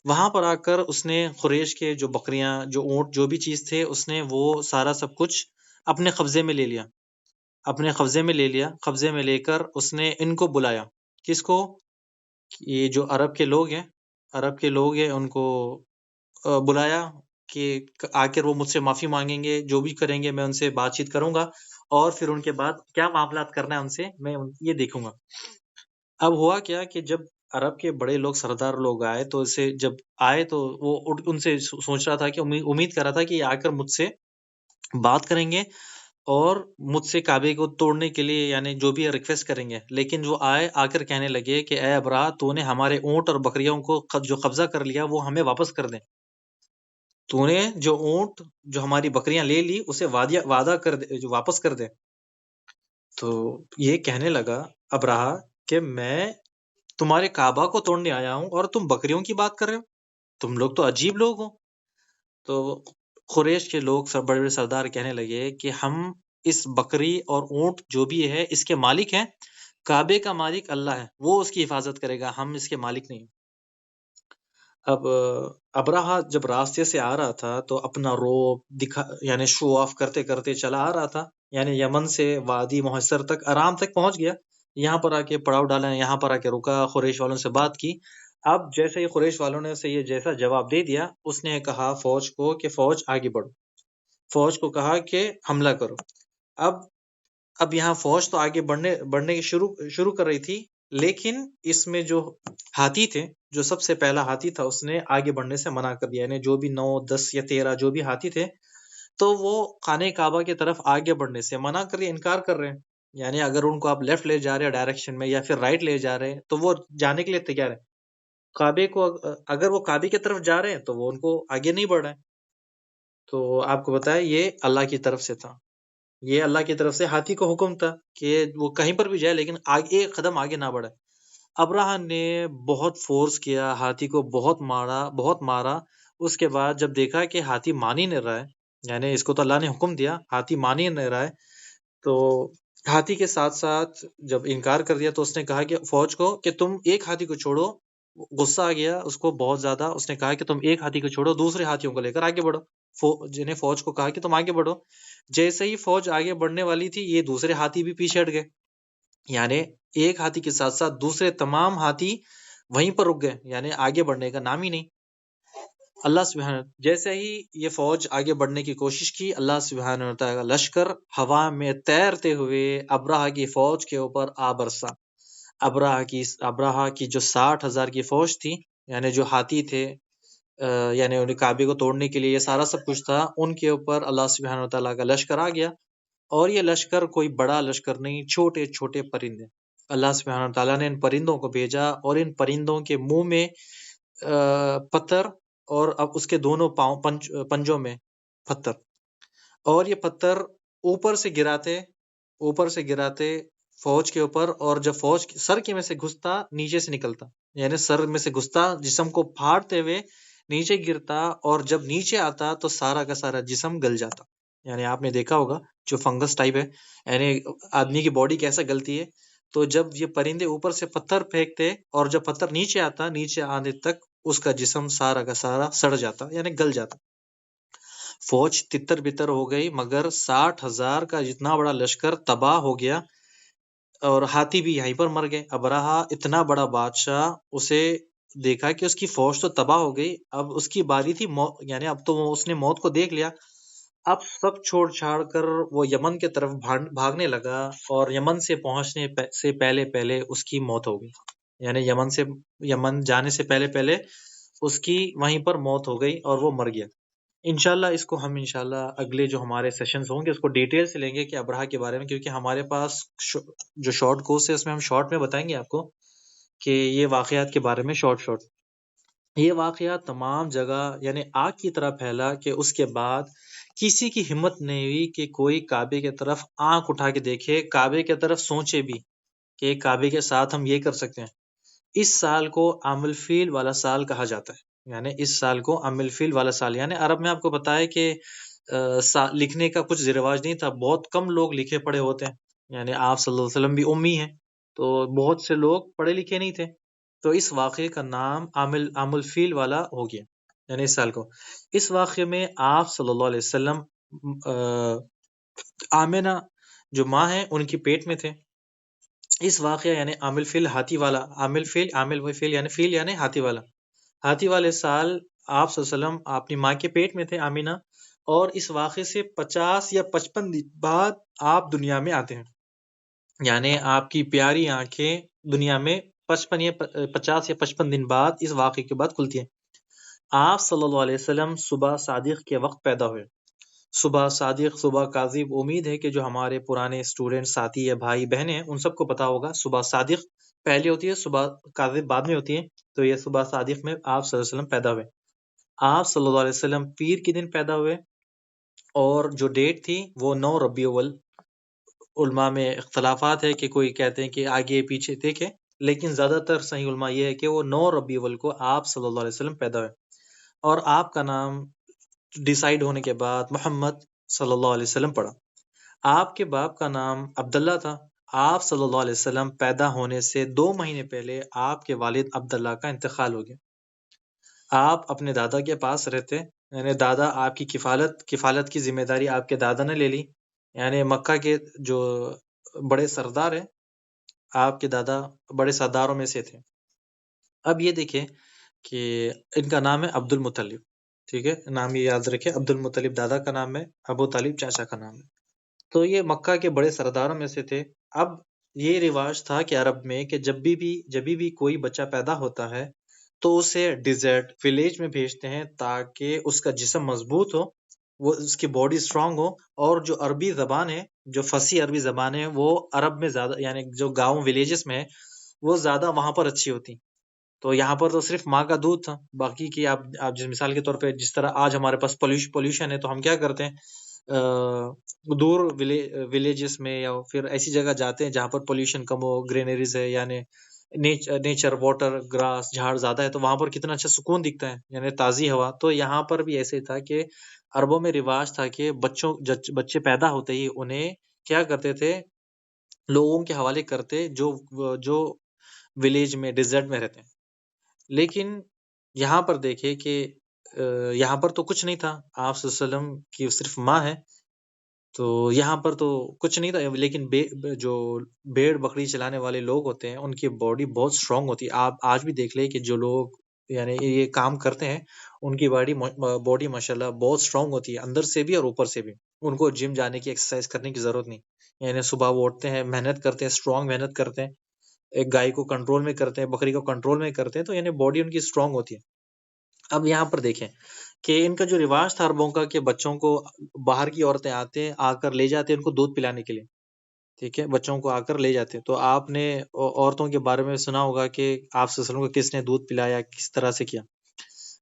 وہاں پر آ کر اس نے قریش کے جو بکریاں، جو اونٹ، جو بھی چیز تھے، اس نے وہ سارا سب کچھ اپنے قبضے میں لے لیا، قبضے میں لے کر اس نے ان کو بلایا۔ کس کو؟ یہ جو عرب کے لوگ ہیں ان کو بلایا کہ آ کر وہ مجھ سے معافی مانگیں گے، جو بھی کریں گے میں ان سے بات چیت کروں گا، اور پھر ان کے بعد کیا معاملات کرنا ہے ان سے میں یہ دیکھوں گا۔ اب ہوا کیا کہ جب عرب کے بڑے لوگ، سردار لوگ آئے، تو اسے جب آئے تو وہ ان سے سوچ رہا تھا کہ امید کر رہا تھا کہ یہ آ کر مجھ سے بات کریں گے اور مجھ سے کعبے کو توڑنے کے لیے، یعنی جو بھی ریکویسٹ کریں گے، لیکن جو آ کر کہنے لگے کہ اے ابراہ، تو نے ہمارے اونٹ اور بکریوں کو جو قبضہ کر لیا وہ ہمیں واپس کر دیں، تو نے جو اونٹ، جو ہماری بکریاں لے لی، اسے وعدہ کر دے، جو واپس کر دے۔ تو یہ کہنے لگا ابراہ کہ میں تمہارے کعبہ کو توڑنے آیا ہوں اور تم بکریوں کی بات کر رہے ہو، تم لوگ تو عجیب لوگ ہو۔ تو قریش کے لوگ، سب بڑے بڑے سردار کہنے لگے کہ ہم اس بکری اور اونٹ جو بھی ہے اس کے مالک ہیں، کعبے کا مالک اللہ ہے، وہ اس کی حفاظت کرے گا، ہم اس کے مالک نہیں۔ اب ابراہ جب راستے سے آ رہا تھا تو اپنا روب یعنی شو آف کرتے کرتے چلا آ رہا تھا، یعنی یمن سے وادی محصر تک آرام تک پہنچ گیا، یہاں پر آ کے پڑاؤ ڈالا، یہاں پر آ کے رکا، قریش والوں سے بات کی۔ اب جیسے ہی قریش والوں نے اسے یہ جیسا جواب دے دیا، اس نے کہا فوج کو کہ فوج آگے بڑھو، فوج کو کہا کہ حملہ کرو۔ اب یہاں فوج تو آگے بڑھنے کی شروع کر رہی تھی، لیکن اس میں جو ہاتھی تھے، جو سب سے پہلا ہاتھی تھا، اس نے آگے بڑھنے سے منع کر دیا، یعنی جو بھی 9 10 یا 13 جو بھی ہاتھی تھے، تو وہ خانہ کعبہ کی طرف آگے بڑھنے سے منع کر رہے، انکار کر رہے ہیں۔ یعنی اگر ان کو آپ لیفٹ لے جا رہے ہیں ڈائریکشن میں یا پھر رائٹ لے جا رہے ہیں تو وہ جانے کے لیے تیار ہے۔ کعبے کو اگر وہ کعبے کی طرف جا رہے ہیں تو وہ ان کو آگے نہیں بڑھ رہے ہیں۔ تو آپ کو بتایا یہ اللہ کی طرف سے تھا، یہ اللہ کی طرف سے ہاتھی کو حکم تھا کہ وہ کہیں پر بھی جائے لیکن ایک قدم آگے نہ بڑھے۔ ابراہ نے بہت فورس کیا، ہاتھی کو بہت مارا۔ اس کے بعد جب دیکھا کہ ہاتھی مان ہی نہیں رہا ہے، یعنی اس کو تو اللہ نے حکم دیا، ہاتھی مان ہی نہیں رہا ہے، تو ہاتھی کے ساتھ ساتھ جب انکار کر دیا تو اس نے کہا کہ فوج کو کہ تم ایک ہاتھی کو چھوڑو۔ غصہ آ گیا اس کو بہت زیادہ، اس نے کہا کہ تم ایک ہاتھی کو چھوڑو، دوسرے ہاتھیوں کو لے کر آگے بڑھو۔ جنہیں فوج کو کہا کہ تم آگے بڑھو۔ جیسے ہی فوج آگے بڑھنے والی تھی، یہ دوسرے ہاتھی بھی پیچھے ہٹ گئے، یعنی ایک ہاتھی کے ساتھ ساتھ دوسرے تمام ہاتھی وہیں پر رک گئے، یعنی آگے بڑھنے کا نام ہی نہیں۔ اللہ سبحانہ، جیسے ہی یہ فوج آگے بڑھنے کی کوشش کی، اللہ سبحانہ وتعالی کا لشکر ہوا میں تیرتے ہوئے ابراہ کی فوج کے اوپر آ برسا۔ ابراہ کی جو 60,000 کی فوج تھی، یعنی جو ہاتھی تھے، یعنی انہیں کعبے کو توڑنے کے لیے یہ سارا سب کچھ تھا، ان کے اوپر اللہ سبحانہ وتعالی کا لشکر آ گیا۔ اور یہ لشکر کوئی بڑا لشکر نہیں، چھوٹے چھوٹے پرندے، اللہ سبحانہ وتعالی نے ان پرندوں کو بھیجا، اور ان پرندوں کے منہ میں پتھر، اور اب اس کے دونوں پاؤں پنجوں میں پتھر، اور یہ پتھر اوپر سے گراتے فوج کے اوپر، اور جب فوج سر کے میں سے گھستا نیچے سے نکلتا، یعنی سر میں سے گھستا جسم کو پھاڑتے ہوئے نیچے گرتا، اور جب نیچے آتا تو سارا کا سارا جسم گل جاتا۔ یعنی آپ نے دیکھا ہوگا جو فنگس ٹائپ ہے، یعنی آدمی کی باڈی کیسا گلتی ہے، تو جب یہ پرندے اوپر سے پتھر پھینکتے اور جب پتھر نیچے آتا، نیچے آنے تک اس کا جسم سارا کا سارا سڑ جاتا، یعنی گل جاتا۔ فوج تتر بتر ہو گئی، مگر 60,000 کا جتنا بڑا لشکر تباہ ہو گیا، اور ہاتھی بھی یہیں پر مر گئے۔ ابرہا اتنا بڑا بادشاہ، اسے دیکھا کہ اس کی فوج تو تباہ ہو گئی، اب اس کی باری تھی یعنی اب تو اس نے موت کو دیکھ لیا۔ اب سب چھوڑ چھاڑ کر وہ یمن کے طرف بھاگنے لگا، اور یمن سے پہنچنے سے پہلے پہلے اس کی موت ہو گئی، یعنی یمن جانے سے پہلے پہلے اس کی وہیں پر موت ہو گئی اور وہ مر گیا۔ انشاءاللہ اس کو ہم انشاءاللہ اگلے جو ہمارے سیشنز ہوں گے اس کو ڈیٹیل سے لیں گے کہ ابرہا کے بارے میں، کیونکہ ہمارے پاس جو شارٹ کورس ہے اس میں ہم شارٹ میں بتائیں گے آپ کو کہ یہ واقعات کے بارے میں شارٹ یہ واقعات تمام جگہ یعنی آگ کی طرح پھیلا کہ اس کے بعد کسی کی ہمت نہیں ہوئی کہ کوئی کعبے کی طرف آنکھ اٹھا کے دیکھے، کعبے کی طرف سوچے بھی کہ کعبے کے ساتھ ہم یہ کر سکتے ہیں۔ اس سال کو عام الفیل والا سال کہا جاتا ہے، یعنی اس سال کو عام الفیل والا سال، یعنی عرب میں آپ کو پتا ہے کہ لکھنے کا کچھ رواج نہیں تھا، بہت کم لوگ لکھے پڑھے ہوتے ہیں، یعنی آپ صلی اللہ علیہ وسلم بھی امی ہیں، تو بہت سے لوگ پڑھے لکھے نہیں تھے، تو اس واقعے کا نام عام الفیل والا ہو گیا، یعنی اس سال کو۔ اس واقعے میں آپ صلی اللہ علیہ وسلم آمنہ جو ماں ہیں ان کی پیٹ میں تھے۔ اس واقعہ یعنی عام الفیل ہاتھی والا، عام الفیل یعنی فیل یعنی ہاتھی والا، ہاتھی والے سال آپ صلی اللہ علیہ وسلم اپنی ماں کے پیٹ میں تھے آمینہ، اور اس واقعے سے 50 یا 55 دن بعد آپ دنیا میں آتے ہیں، یعنی آپ کی پیاری آنکھیں دنیا میں 50 یا 55 دن بعد اس واقعے کے بعد کھلتی ہیں۔ آپ صلی اللہ علیہ وسلم صبح صادق کے وقت پیدا ہوئے۔ صبح صادق، صبح کاذب، امید ہے کہ جو ہمارے پرانے اسٹوڈنٹ ساتھی یا بھائی بہن ہیں ان سب کو پتا ہوگا، صبح صادق پہلے ہوتی ہے، صبح کاذب بعد میں ہوتی ہے، تو یہ صبح صادق میں آپ صلی اللہ علیہ وسلم پیدا ہوئے۔ آپ صلی اللہ علیہ وسلم پیر کے دن پیدا ہوئے، اور جو ڈیٹ تھی وہ 9 ربیع الاول۔ علماء میں اختلافات ہے کہ کوئی کہتے ہیں کہ آگے پیچھے دیکھیں، لیکن زیادہ تر صحیح علماء یہ ہے کہ وہ 9 ربیع الاول کو آپ صلی اللہ علیہ وسلم پیدا ہوئے، اور آپ کا نام ڈیسائیڈ ہونے کے بعد محمد صلی اللہ علیہ وسلم پڑا۔ آپ کے باپ کا نام عبداللہ تھا۔ آپ صلی اللہ علیہ وسلم پیدا ہونے سے 2 مہینے پہلے آپ کے والد عبداللہ کا انتقال ہو گیا۔ آپ اپنے دادا کے پاس رہتے، یعنی دادا آپ کی کفالت کی ذمہ داری آپ کے دادا نے لے لی، یعنی مکہ کے جو بڑے سردار ہیں، آپ کے دادا بڑے سرداروں میں سے تھے۔ اب یہ دیکھیں کہ ان کا نام ہے عبد المطلب، ٹھیک ہے، نام یہ یاد رکھے، عبد المطلب دادا کا نام ہے، ابو طالب چاچا کا نام ہے، تو یہ مکہ کے بڑے سرداروں میں سے تھے۔ اب یہ رواج تھا کہ عرب میں کہ جب بھی کوئی بچہ پیدا ہوتا ہے تو اسے ڈیزرٹ ولیج میں بھیجتے ہیں تاکہ اس کا جسم مضبوط ہو، وہ اس کی باڈی اسٹرانگ ہو، اور جو عربی زبان ہے، جو فصیح عربی زبان ہے، وہ عرب میں زیادہ، یعنی جو گاؤں ولیجز میں ہے وہ زیادہ وہاں پر اچھی ہوتی۔ تو یہاں پر تو صرف ماں کا دودھ تھا، باقی کی آپ جس مثال کے طور پہ جس طرح آج ہمارے پاس پولیوشن ہے تو ہم کیا کرتے ہیں، دور ولیجز میں یا پھر ایسی جگہ جاتے ہیں جہاں پر پولیوشن کم ہو، گرینریز ہے، یعنی نیچر، واٹر، گراس، جھاڑ زیادہ ہے، تو وہاں پر کتنا اچھا سکون دکھتا ہے، یعنی تازی ہوا۔ تو یہاں پر بھی ایسے تھا کہ عربوں میں رواج تھا کہ بچے پیدا ہوتے ہی انہیں کیا کرتے تھے، لوگوں کے حوالے کرتے جو ولیج میں ڈیزرٹ میں رہتے ہیں۔ لیکن یہاں پر دیکھیں کہ یہاں پر تو کچھ نہیں تھا، آپ صلی اللہ علیہ وسلم کی صرف ماں ہے، تو یہاں پر تو کچھ نہیں تھا، لیکن جو بھیڑ بکری چلانے والے لوگ ہوتے ہیں ان کی باڈی بہت اسٹرانگ ہوتی ہے۔ آپ آج بھی دیکھ لیں کہ جو لوگ یعنی یہ کام کرتے ہیں ان کی باڈی ماشاءاللہ بہت اسٹرانگ ہوتی ہے، اندر سے بھی اور اوپر سے بھی، ان کو جم جانے کی، ایکسرسائز کرنے کی ضرورت نہیں، یعنی صبح وہ اٹھتے ہیں، محنت کرتے ہیں، اسٹرانگ محنت کرتے ہیں، ایک گائے کو کنٹرول میں کرتے ہیں، بکری کو کنٹرول میں کرتے ہیں، تو یعنی باڈی ان کی اسٹرانگ ہوتی ہے۔ اب یہاں پر دیکھیں کہ ان کا جو رواج تھا عربوں کا کہ بچوں کو باہر کی عورتیں آ کر لے جاتے ان کو دودھ پلانے کے لیے، ٹھیک ہے، بچوں کو آ کر لے جاتے، تو آپ نے عورتوں کے بارے میں سنا ہوگا کہ آپ صلی اللہ علیہ وسلم کو کس نے دودھ پلایا، کس طرح سے کیا۔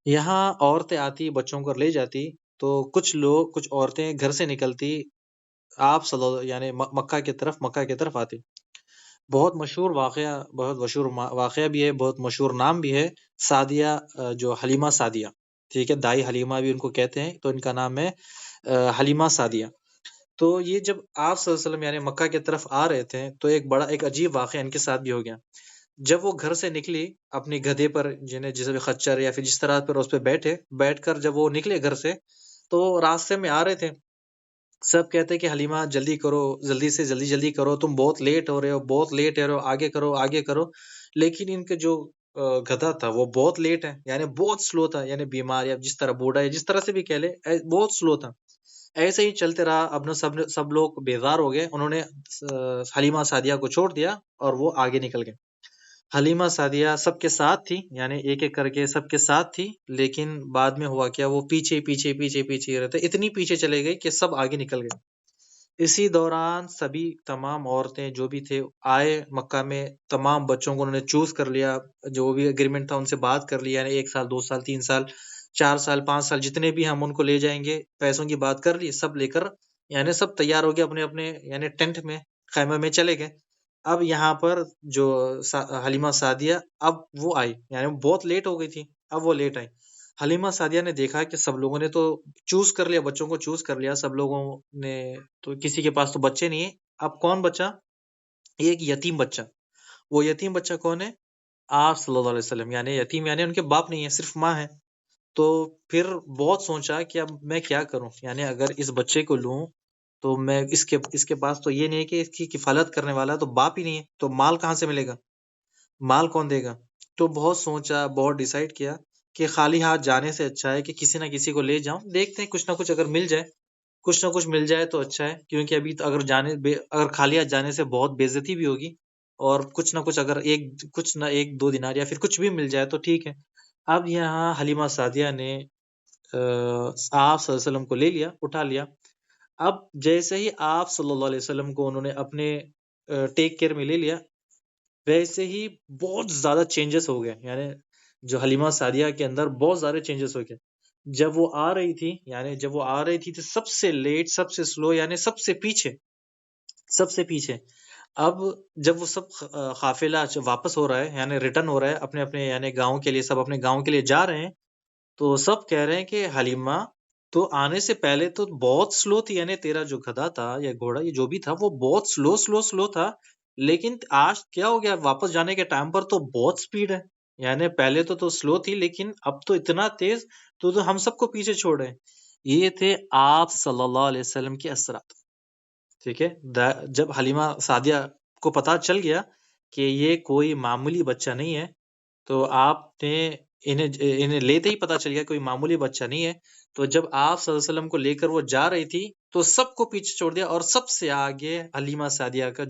یہاں عورتیں آتی بچوں کو لے جاتی، تو کچھ عورتیں گھر سے نکلتی، آپ صلی اللہ یعنی مکہ کی طرف آتی۔ بہت مشہور واقعہ بھی ہے، بہت مشہور نام بھی ہے، سعدیہ، جو حلیمہ سعدیہ، ٹھیک ہے، دائی حلیمہ بھی ان کو کہتے ہیں، تو ان کا نام ہے حلیمہ سعدیہ۔ تو یہ جب آپ صلی اللہ علیہ وسلم یعنی مکہ کی طرف آ رہے تھے تو ایک عجیب واقعہ ان کے ساتھ بھی ہو گیا۔ جب وہ گھر سے نکلی اپنی گدھے پر، جس خچر یا پھر جس طرح پر اس پہ بیٹھ کر جب وہ نکلے گھر سے، تو تو راستے میں آ رہے تھے، سب کہتے کہ حلیمہ جلدی کرو، جلدی سے جلدی کرو، تم بہت لیٹ ہو رہے ہو، بہت لیٹ ہو رہے ہو، آگے کرو آگے کرو۔ لیکن ان کے جو گدھا تھا وہ بہت لیٹ ہے، یعنی بہت سلو تھا، یعنی بیمار یا جس طرح بوڑھا ہے جس طرح سے بھی کہہ لے، بہت سلو تھا۔ ایسے ہی چلتے رہا، اب سب لوگ بیزار ہو گئے، انہوں نے حلیمہ سعدیہ کو چھوڑ دیا اور وہ آگے نکل گئے۔ حلیمہ سعدیہ سب کے ساتھ تھی، یعنی ایک ایک کر کے سب کے ساتھ تھی، لیکن بعد میں ہوا کیا، وہ پیچھے پیچھے پیچھے پیچھے رہتے، اتنی پیچھے چلے گئے کہ سب آگے نکل گئے۔ اسی دوران سبھی تمام عورتیں جو بھی تھے آئے مکہ میں، تمام بچوں کو انہوں نے چوز کر لیا، جو بھی اگریمنٹ تھا ان سے بات کر لیا، یعنی 1 سال 2 سال 3 سال 4 سال 5 سال جتنے بھی ہم ان کو لے جائیں گے، پیسوں کی بات کر لی، سب لے کر یعنی سب تیار ہو گئے اپنے اپنے یعنی ٹینٹ میں، خیمے میں چلے گئے۔ اب یہاں پر جو حلیمہ سعدیہ اب وہ آئی، یعنی بہت لیٹ ہو گئی تھی، اب وہ لیٹ آئی۔ حلیمہ سعدیہ نے دیکھا کہ سب لوگوں نے تو چوز کر لیا، بچوں کو چوز کر لیا، سب لوگوں نے، تو کسی کے پاس تو بچے نہیں ہیں، اب کون بچا؟ ایک یتیم بچہ۔ وہ یتیم بچہ کون ہے؟ آپ صلی اللہ علیہ وسلم، یعنی یتیم یعنی ان کے باپ نہیں ہے، صرف ماں ہے۔ تو پھر بہت سوچا کہ اب میں کیا کروں، یعنی اگر اس بچے کو لوں تو میں اس کے پاس تو یہ نہیں ہے کہ اس کی کفالت کرنے والا، تو باپ ہی نہیں ہے، تو مال کہاں سے ملے گا، مال کون دے گا؟ تو بہت سوچا، بہت ڈیسائیڈ کیا کہ خالی ہاتھ جانے سے اچھا ہے کہ کسی نہ کسی کو لے جاؤں، دیکھتے ہیں کچھ نہ کچھ اگر مل جائے، کچھ نہ کچھ مل جائے تو اچھا ہے، کیونکہ ابھی تو اگر خالی ہاتھ جانے سے بہت بے عزتی بھی ہوگی، اور کچھ نہ کچھ اگر کچھ نہ 1-2 دینار یا پھر کچھ بھی مل جائے تو ٹھیک ہے۔ اب یہاں حلیمہ سعدیہ نے آپ صلی اللہ علیہ وسلم کو لے لیا، اٹھا لیا۔ اب جیسے ہی آپ صلی اللہ علیہ وسلم کو انہوں نے اپنے ٹیک کیئر میں لے لیا، ویسے ہی بہت زیادہ چینجز ہو گئے، یعنی جو حلیمہ سعدیہ کے اندر بہت زیادہ چینجز ہو گئے۔ جب وہ آ رہی تھی تو سب سے لیٹ، سب سے سلو، یعنی سب سے پیچھے، سب سے پیچھے۔ اب جب وہ سب قافلہ واپس ہو رہا ہے، یعنی ریٹرن ہو رہا ہے اپنے اپنے یعنی گاؤں کے لیے، سب اپنے گاؤں کے لیے جا رہے ہیں، تو سب کہہ رہے ہیں کہ حلیمہ تو آنے سے پہلے تو بہت سلو تھی، یعنی تیرا جو گدھا تھا یا گھوڑا یہ جو بھی تھا وہ بہت سلو سلو سلو تھا، لیکن آج کیا ہو گیا، واپس جانے کے ٹائم پر تو بہت سپیڈ ہے، یعنی پہلے تو سلو تھی لیکن اب تو اتنا تیز، تو ہم سب کو پیچھے چھوڑ رہے ہیں۔ یہ تھے آپ صلی اللہ علیہ وسلم کے اثرات، ٹھیک ہے۔ جب حلیمہ سعدیہ کو پتا چل گیا کہ یہ کوئی معمولی بچہ نہیں ہے، تو آپ نے انہیں لیتے ہی پتا چل گیا کوئی معمولی بچہ نہیں ہے، تو جب آپ صلی اللہ علیہ وسلم کو لے کر وہ جا رہی تھی تو سب کو پیچھے چھوڑ دیا، اور سب سے آگے حلیمہ سعدیہ کا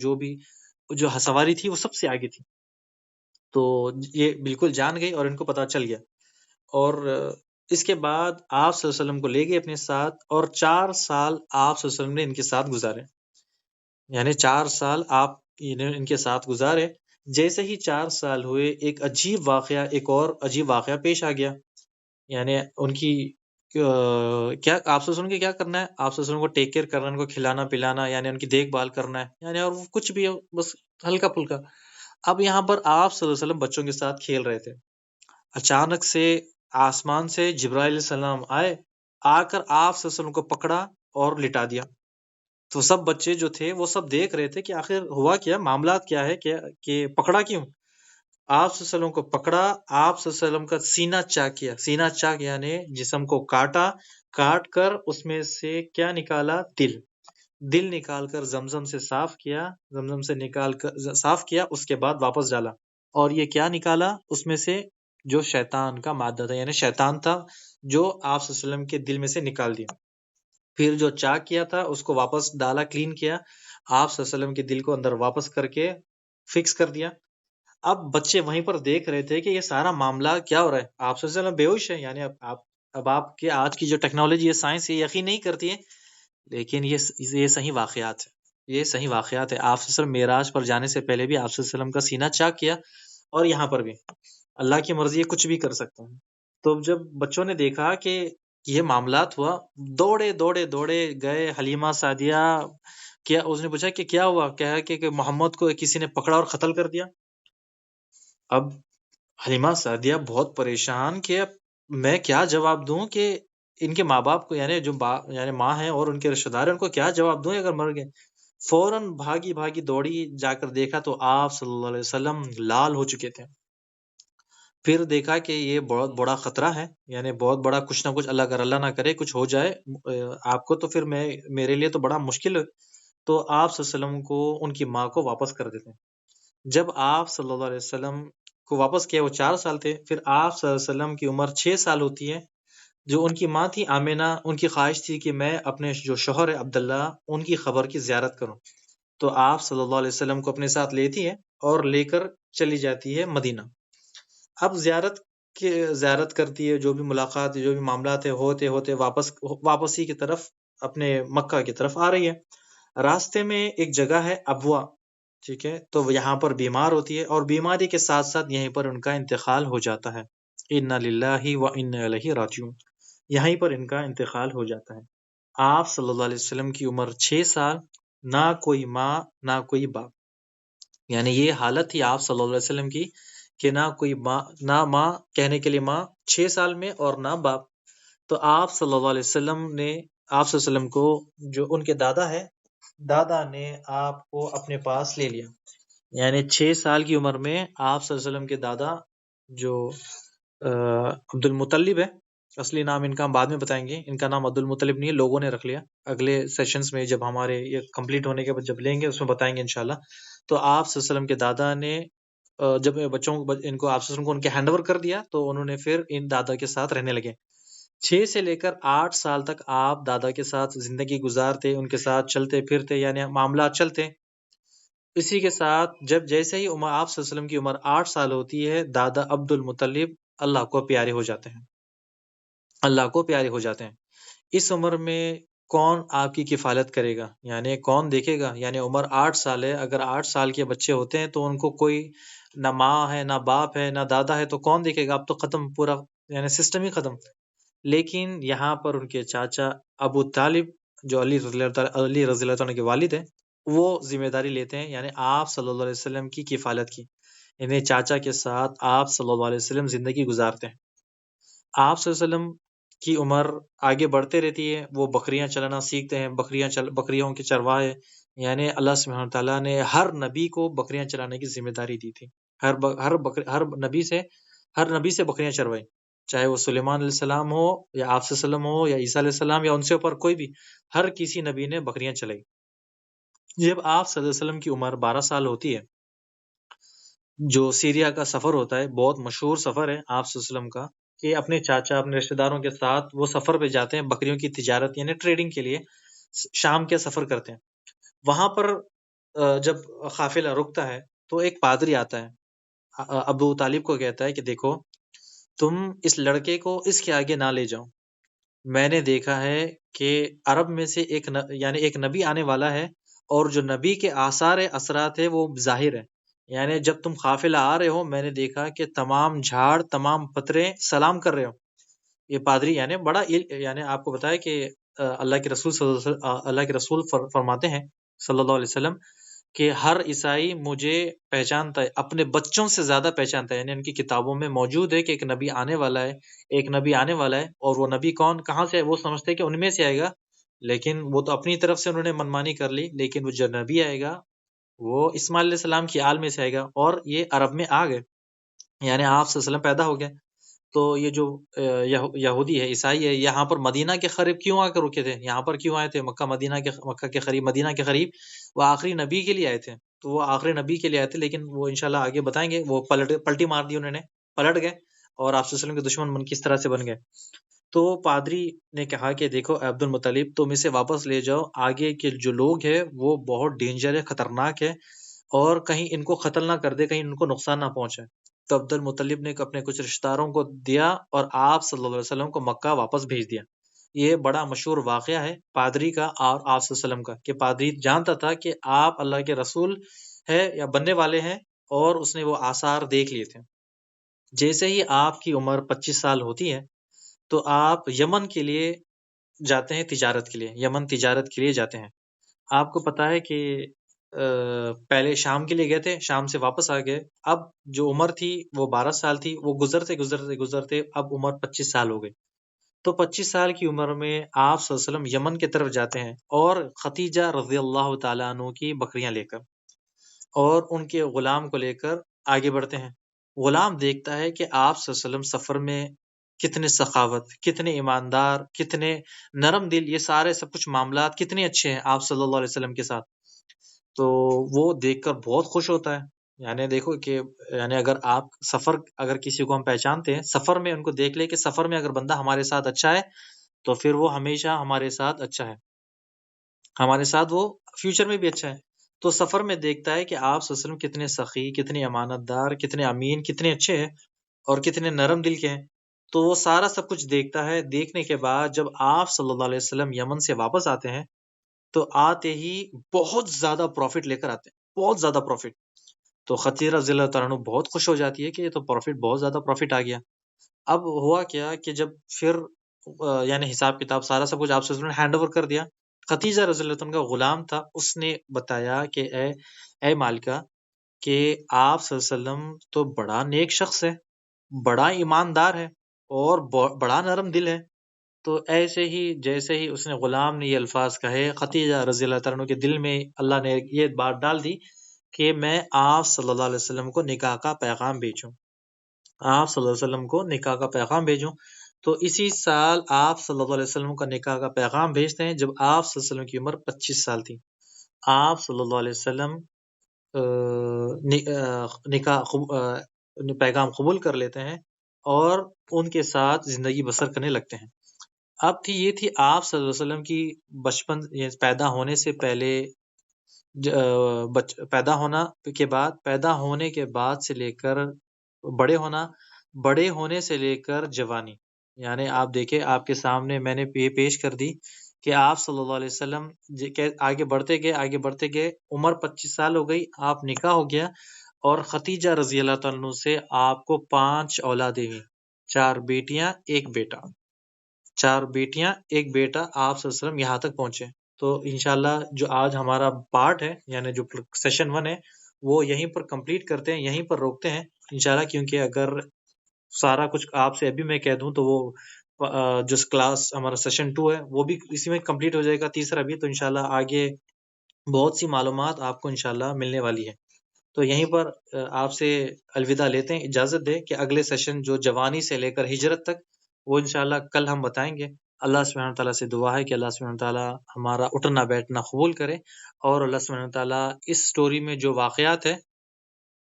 جو سواری تھی وہ سب سے آگے تھی۔ تو یہ بالکل جان گئی اور ان کو پتا چل گیا، اور اس کے بعد آپ صلی اللہ علیہ وسلم کو لے گئے اپنے ساتھ، اور 4 سال آپ صلی اللہ علیہ وسلم نے ان کے ساتھ گزارے، یعنی 4 سال آپ ان کے ساتھ گزارے۔ جیسے ہی 4 سال ہوئے، ایک اور عجیب واقعہ پیش آ گیا، یعنی ان کی کیا آپ سے سن کے کیا کرنا ہے، آپ سے سن کو ٹیک کیئر کرنا، ان کو کھلانا پلانا، یعنی ان کی دیکھ بھال کرنا ہے، یعنی اور کچھ بھی ہو بس ہلکا پھلکا۔ اب یہاں پر آپ صلی اللہ علیہ وسلم بچوں کے ساتھ کھیل رہے تھے، اچانک سے آسمان سے جبرائیل علیہ السلام آئے، آ کر آپ صلی اللہ علیہ وسلم کو پکڑا اور لٹا دیا۔ تو سب بچے جو تھے وہ سب دیکھ رہے تھے کہ آخر ہوا کیا، معاملات کیا ہے، کہ پکڑا کیوں؟ آپ صلی اللہ علیہ وسلم کو پکڑا، آپ صلی اللہ علیہ وسلم کا سینہ چاک کیا، سینہ چاک یعنی جسم کو کاٹا، کاٹ کر اس میں سے کیا نکالا؟ دل نکال کر زمزم سے صاف کیا، زمزم سے نکال کر صاف کیا، اس کے بعد واپس ڈالا، اور یہ کیا نکالا اس میں سے؟ جو شیطان کا مادہ تھا، یعنی شیطان تھا جو آپ صلی اللہ علیہ وسلم کے دل میں سے نکال دیا۔ پھر جو چاک کیا تھا اس کو واپس ڈالا، کلین کیا، آپ صلی اللہ علیہ وسلم کے دل کو اندر واپس کر کے فکس کر دیا۔ اب بچے وہیں پر دیکھ رہے تھے کہ یہ سارا معاملہ کیا ہو رہا ہے، آپ صلی اللہ علیہ وسلم بے ہوش ہے، یعنی اب آپ کے آج کی جو ٹیکنالوجی ہے، سائنس یہ یقین نہیں کرتی ہے، لیکن یہ صحیح واقعات ہے، یہ صحیح واقعات ہے۔ آپ صلی اللہ علیہ وسلم معراج پر جانے سے پہلے بھی آپ صلی اللہ علیہ وسلم کا سینہ چاک کیا، اور یہاں پر بھی اللہ کی مرضی ہے، کچھ بھی کر سکتا ہے۔ تو جب بچوں نے دیکھا کہ یہ معاملات ہوا، دوڑے دوڑے دوڑے گئے حلیمہ سعدیہ، کیا اس نے پوچھا کہ کیا ہوا، کہا کہ محمد کو کسی نے پکڑا اور قتل کر دیا۔ اب حلیمہ سعدیہ بہت پریشان کہ اب میں کیا جواب دوں کہ ان کے ماں باپ کو، یعنی جو یعنی ماں ہیں اور ان کے رشتہ دار ہیں، ان کو کیا جواب دوں اگر مر گئے۔ فوراً بھاگی بھاگی دوڑی، جا کر دیکھا تو آپ صلی اللہ علیہ وسلم لال ہو چکے تھے، پھر دیکھا کہ یہ بہت بڑا خطرہ ہے، یعنی بہت بڑا کچھ نہ کچھ اگر اللہ نہ کرے کچھ ہو جائے آپ کو، تو پھر میرے لیے تو بڑا مشکل ہے۔ تو آپ صلی اللہ علیہ وسلم کو ان کی ماں کو واپس کر دیتے ہیں۔ جب آپ صلی اللہ علیہ وسلم کو واپس کیا، وہ 4 سال تھے، پھر آپ صلی اللہ علیہ وسلم کی عمر 6 سال ہوتی ہے۔ جو ان کی ماں تھی آمینہ، ان کی خواہش تھی کہ میں اپنے جو شوہر ہے عبداللہ، ان کی خبر کی زیارت کروں۔ تو آپ صلی اللہ علیہ وسلم کو اپنے ساتھ لیتی ہے اور لے کر چلی جاتی ہے مدینہ۔ اب زیارت کرتی ہے، جو بھی ملاقات جو بھی معاملات ہے ہوتے ہوتے واپسی کی طرف، اپنے مکہ کی طرف آ رہی ہے۔ راستے میں ایک جگہ ہے ابوا، ٹھیک ہے، تو یہاں پر بیمار ہوتی ہے، اور بیماری کے ساتھ ساتھ یہیں پر ان کا انتقال ہو جاتا ہے۔ انا للہ و انا الیہ راجعون، یہیں پر ان کا انتقال ہو جاتا ہے۔ آپ صلی اللہ علیہ وسلم کی عمر 6 سال، نہ کوئی ماں نہ کوئی باپ، یعنی یہ حالت تھی آپ صلی اللہ علیہ وسلم کی کہ نہ کوئی ماں، نہ ماں کہنے کے لیے ماں 6 سال میں، اور نہ باپ۔ تو آپ صلی اللہ علیہ وسلم نے، آپ صلی اللہ علیہ وسلم کو، جو ان کے دادا ہے، دادا نے آپ کو اپنے پاس لے لیا، یعنی 6 سال کی عمر میں آپ صلی اللہ علیہ وسلم کے دادا جو عبد المطلب ہے، اصلی نام ان کا ہم بعد میں بتائیں گے، ان کا نام عبد المطلب نہیں ہے، لوگوں نے رکھ لیا، اگلے سیشنز میں جب ہمارے یہ کمپلیٹ ہونے کے بعد جب لیں گے اس میں بتائیں گے انشاءاللہ۔ تو آپ صلی اللہ علیہ وسلم کے دادا نے جب بچوں کو، ان کو آپ صلی اللہ علیہ وسلم کو ان کے ہینڈ اوور کر دیا، تو انہوں نے پھر ان دادا کے ساتھ رہنے لگے۔ 6 سے لے کر 8 سال تک آپ دادا کے ساتھ زندگی گزارتے، ان کے ساتھ چلتے پھرتے، یعنی معاملات چلتے۔ اسی کے ساتھ جب جیسے ہی عمر آپ صلی اللہ علیہ وسلم کی عمر 8 سال ہوتی ہے، دادا عبد المطلب اللہ کو پیارے ہو جاتے ہیں، اللہ کو پیارے ہو جاتے ہیں۔ اس عمر میں کون آپ کی کفالت کرے گا، یعنی کون دیکھے گا؟ یعنی عمر 8 سال ہے، اگر 8 سال کے بچے ہوتے ہیں تو ان کو کوئی نہ ماں ہے، نہ باپ ہے، نہ دادا ہے، تو کون دیکھے گا؟ اب تو ختم پورا، یعنی سسٹم ہی ختم۔ لیکن یہاں پر ان کے چاچا ابو طالب، جو علی رضی اللہ عنہ کے والد ہیں، وہ ذمہ داری لیتے ہیں، یعنی آپ صلی اللہ علیہ وسلم کی کفالت کی، یعنی چاچا کے ساتھ آپ صلی اللہ علیہ وسلم زندگی گزارتے ہیں۔ آپ صلی اللہ علیہ وسلم کی عمر آگے بڑھتے رہتی ہے، وہ بکریاں چلانا سیکھتے ہیں، بکریوں کے چرواہے، یعنی اللہ سبحانہ تعالیٰ نے ہر نبی کو بکریاں چلانے کی ذمہ داری دی تھی، ہر نبی سے بکریاں چروائی، چاہے وہ سلیمان علیہ السلام ہو، یا آپ صلی اللہ علیہ وسلم ہو، یا عیسیٰ علیہ السلام، یا ان سے اوپر کوئی بھی، ہر کسی نبی نے بکریاں چلائی۔ جب آپ صلی اللہ علیہ وسلم کی عمر 12 سال ہوتی ہے، جو سیریا کا سفر ہوتا ہے، بہت مشہور سفر ہے آپ صلی اللہ علیہ وسلم کا، کہ اپنے چاچا، اپنے رشتہ داروں کے ساتھ وہ سفر پہ جاتے ہیں، بکریوں کی تجارت یعنی ٹریڈنگ کے لیے شام کے سفر کرتے ہیں۔ وہاں پر جب قافلہ رکتا ہے تو ایک پادری آتا ہے، ابو طالب کو کہتا ہے کہ دیکھو، تم اس لڑکے کو اس کے آگے نہ لے جاؤ، میں نے دیکھا ہے کہ عرب میں سے یعنی ایک نبی آنے والا ہے، اور جو نبی کے آثار اثرات ہے وہ ظاہر ہے، یعنی جب تم قافلہ آ رہے ہو، میں نے دیکھا کہ تمام جھاڑ، تمام پترے سلام کر رہے ہو۔ یہ پادری یعنی بڑا یعنی آپ کو بتایا کہ اللہ کے رسول فرماتے ہیں صلی اللہ علیہ وسلم کہ ہر عیسائی مجھے پہچانتا ہے، اپنے بچوں سے زیادہ پہچانتا ہے، یعنی ان کی کتابوں میں موجود ہے کہ ایک نبی آنے والا ہے، ایک نبی آنے والا ہے، اور وہ نبی کہاں سے ہے؟ وہ سمجھتے ہیں کہ ان میں سے آئے گا، لیکن وہ تو اپنی طرف سے انہوں نے منمانی کر لی، لیکن وہ جو نبی آئے گا وہ اسماعیل علیہ السلام کی آل میں سے آئے گا، اور یہ عرب میں آ گئے، یعنی آپ صلی اللہ علیہ وسلم پیدا ہو گئے۔ تو یہ جو یہودی ہے، عیسائی ہے، یہاں پر مدینہ کے قریب کیوں آ کر رکے تھے؟ یہاں پر کیوں آئے تھے؟ مکہ کے قریب، مدینہ کے قریب وہ آخری نبی کے لیے آئے تھے، تو وہ آخری نبی کے لیے آئے تھے، لیکن وہ انشاءاللہ آگے بتائیں گے، وہ پلٹی مار دی انہوں نے، پلٹ گئے، اور آپ صلی اللہ علیہ وسلم کے دشمن کس طرح سے بن گئے۔ تو پادری نے کہا کہ دیکھو عبد المطلب، تم اسے واپس لے جاؤ، آگے کے جو لوگ ہیں وہ بہت ڈینجر ہے، خطرناک ہے، اور کہیں ان کو قتل نہ کر دے، کہیں ان کو نقصان نہ پہنچے۔ تو عبد المطلب نے اپنے کچھ رشتہ داروں کو دیا، اور آپ صلی اللہ علیہ وسلم کو مکہ واپس بھیج دیا۔ یہ بڑا مشہور واقعہ ہے پادری کا اور آپ صلی اللہ علیہ وسلم کا، کہ پادری جانتا تھا کہ آپ اللہ کے رسول ہے یا بننے والے ہیں، اور اس نے وہ آثار دیکھ لیے تھے۔ جیسے ہی آپ کی عمر 25 سال ہوتی ہے تو آپ یمن کے لیے جاتے ہیں، تجارت کے لیے، یمن تجارت کے لیے جاتے ہیں۔ آپ کو پتا ہے کہ پہلے شام کے لیے گئے تھے، شام سے واپس آ گئے، اب جو عمر تھی وہ 12 سال تھی، وہ گزرتے اب عمر 25 سال ہو گئی۔ تو 25 سال کی عمر میں آپ صلی اللہ علیہ وسلم یمن کی طرف جاتے ہیں، اور ختیجہ رضی اللہ تعالیٰ عنہ کی بکریاں لے کر اور ان کے غلام کو لے کر آگے بڑھتے ہیں۔ غلام دیکھتا ہے کہ آپ صلی اللہ علیہ وسلم سفر میں کتنے سخاوت، کتنے ایماندار، کتنے نرم دل، یہ سارے سب کچھ معاملات کتنے اچھے ہیں آپ صلی اللہ علیہ وسلم کے ساتھ، تو وہ دیکھ کر بہت خوش ہوتا ہے۔ یعنی دیکھو کہ یعنی اگر کسی کو ہم پہچانتے ہیں سفر میں، ان کو دیکھ لے کہ سفر میں اگر بندہ ہمارے ساتھ اچھا ہے تو پھر وہ ہمیشہ ہمارے ساتھ اچھا ہے، ہمارے ساتھ وہ فیوچر میں بھی اچھا ہے۔ تو سفر میں دیکھتا ہے کہ آپ صلی اللہ علیہ وسلم کتنے سخی، کتنے امانت دار، کتنے امین، کتنے اچھے ہیں اور کتنے نرم دل کے ہیں۔ تو وہ سارا سب کچھ دیکھتا ہے۔ دیکھنے کے بعد جب آپ صلی اللہ علیہ وسلم یمن سے واپس آتے ہیں تو آتے ہی بہت زیادہ پروفٹ لے کر آتے ہیں، بہت زیادہ پروفٹ۔ تو خدیجہ رضی اللہ تعالیٰ عنہ بہت خوش ہو جاتی ہے کہ یہ تو پروفٹ، بہت زیادہ پروفٹ آ گیا۔ اب ہوا کیا کہ جب پھر یعنی حساب کتاب سارا سب کچھ آپ صلی اللہ علیہ وسلم نے ہینڈ اوور کر دیا۔ خدیجہ رضی اللہ عنہ کا غلام تھا، اس نے بتایا کہ اے مالکہ، کہ آپ صلی اللہ علیہ وسلم تو بڑا نیک شخص ہے، بڑا ایماندار ہے اور بڑا نرم دل ہے۔ تو ایسے ہی جیسے ہی اس نے غلام نے یہ الفاظ کہے، خدیجہ رضی اللہ تعالیٰ عنہ کے دل میں اللہ نے یہ بات ڈال دی کہ میں آپ صلی اللہ علیہ وسلم کو نکاح کا پیغام بھیجوں، آپ صلی اللہ علیہ وسلم کو نکاح کا پیغام بھیجوں۔ تو اسی سال آپ صلی اللہ علیہ وسلم کا نکاح کا پیغام بھیجتے ہیں جب آپ صلی اللہ علیہ وسلم کی عمر 25 سال تھی۔ آپ صلی اللہ علیہ وسلم پیغام قبول کر لیتے ہیں اور ان کے ساتھ زندگی بسر کرنے لگتے ہیں۔ اب یہ تھی آپ صلی اللہ علیہ وسلم کی بچپن، پیدا ہونے سے پہلے، پیدا ہونے کے بعد سے لے کر بڑے ہونا، بڑے ہونے سے لے کر جوانی۔ یعنی آپ دیکھیں، آپ کے سامنے میں نے یہ پیش کر دی کہ آپ صلی اللہ علیہ وسلم آگے بڑھتے گئے، عمر 25 سال ہو گئی، آپ نکاح ہو گیا، اور خدیجہ رضی اللہ تعالیٰ عنہ سے آپ کو 5 اولادیں ہوئی، 4 بیٹیاں 1 بیٹا، 4 بیٹیاں 1 بیٹا، آپ صلی اللہ علیہ وسلم یہاں تک پہنچے۔ تو انشاءاللہ جو آج ہمارا پارٹ ہے، یعنی جو سیشن 1 ہے، وہ یہیں پر کمپلیٹ کرتے ہیں، یہیں پر روکتے ہیں انشاءاللہ، کیونکہ اگر سارا کچھ آپ سے ابھی میں کہہ دوں تو وہ جو کلاس ہمارا سیشن 2 ہے وہ بھی اسی میں کمپلیٹ ہو جائے گا، تیسرا بھی، تو انشاءاللہ آگے بہت سی معلومات آپ کو انشاءاللہ ملنے والی ہے۔ تو یہیں پر آپ سے الوداع لیتے ہیں، اجازت دیں کہ اگلے سیشن جو جوانی سے لے کر ہجرت تک، وہ انشاءاللہ کل ہم بتائیں گے۔ اللہ سبحانہ تعالیٰ سے دعا ہے کہ اللہ سبحانہ تعالیٰ ہمارا اٹھنا بیٹھنا قبول کرے، اور اللہ سبحانہ تعالیٰ اس سٹوری میں جو واقعات ہے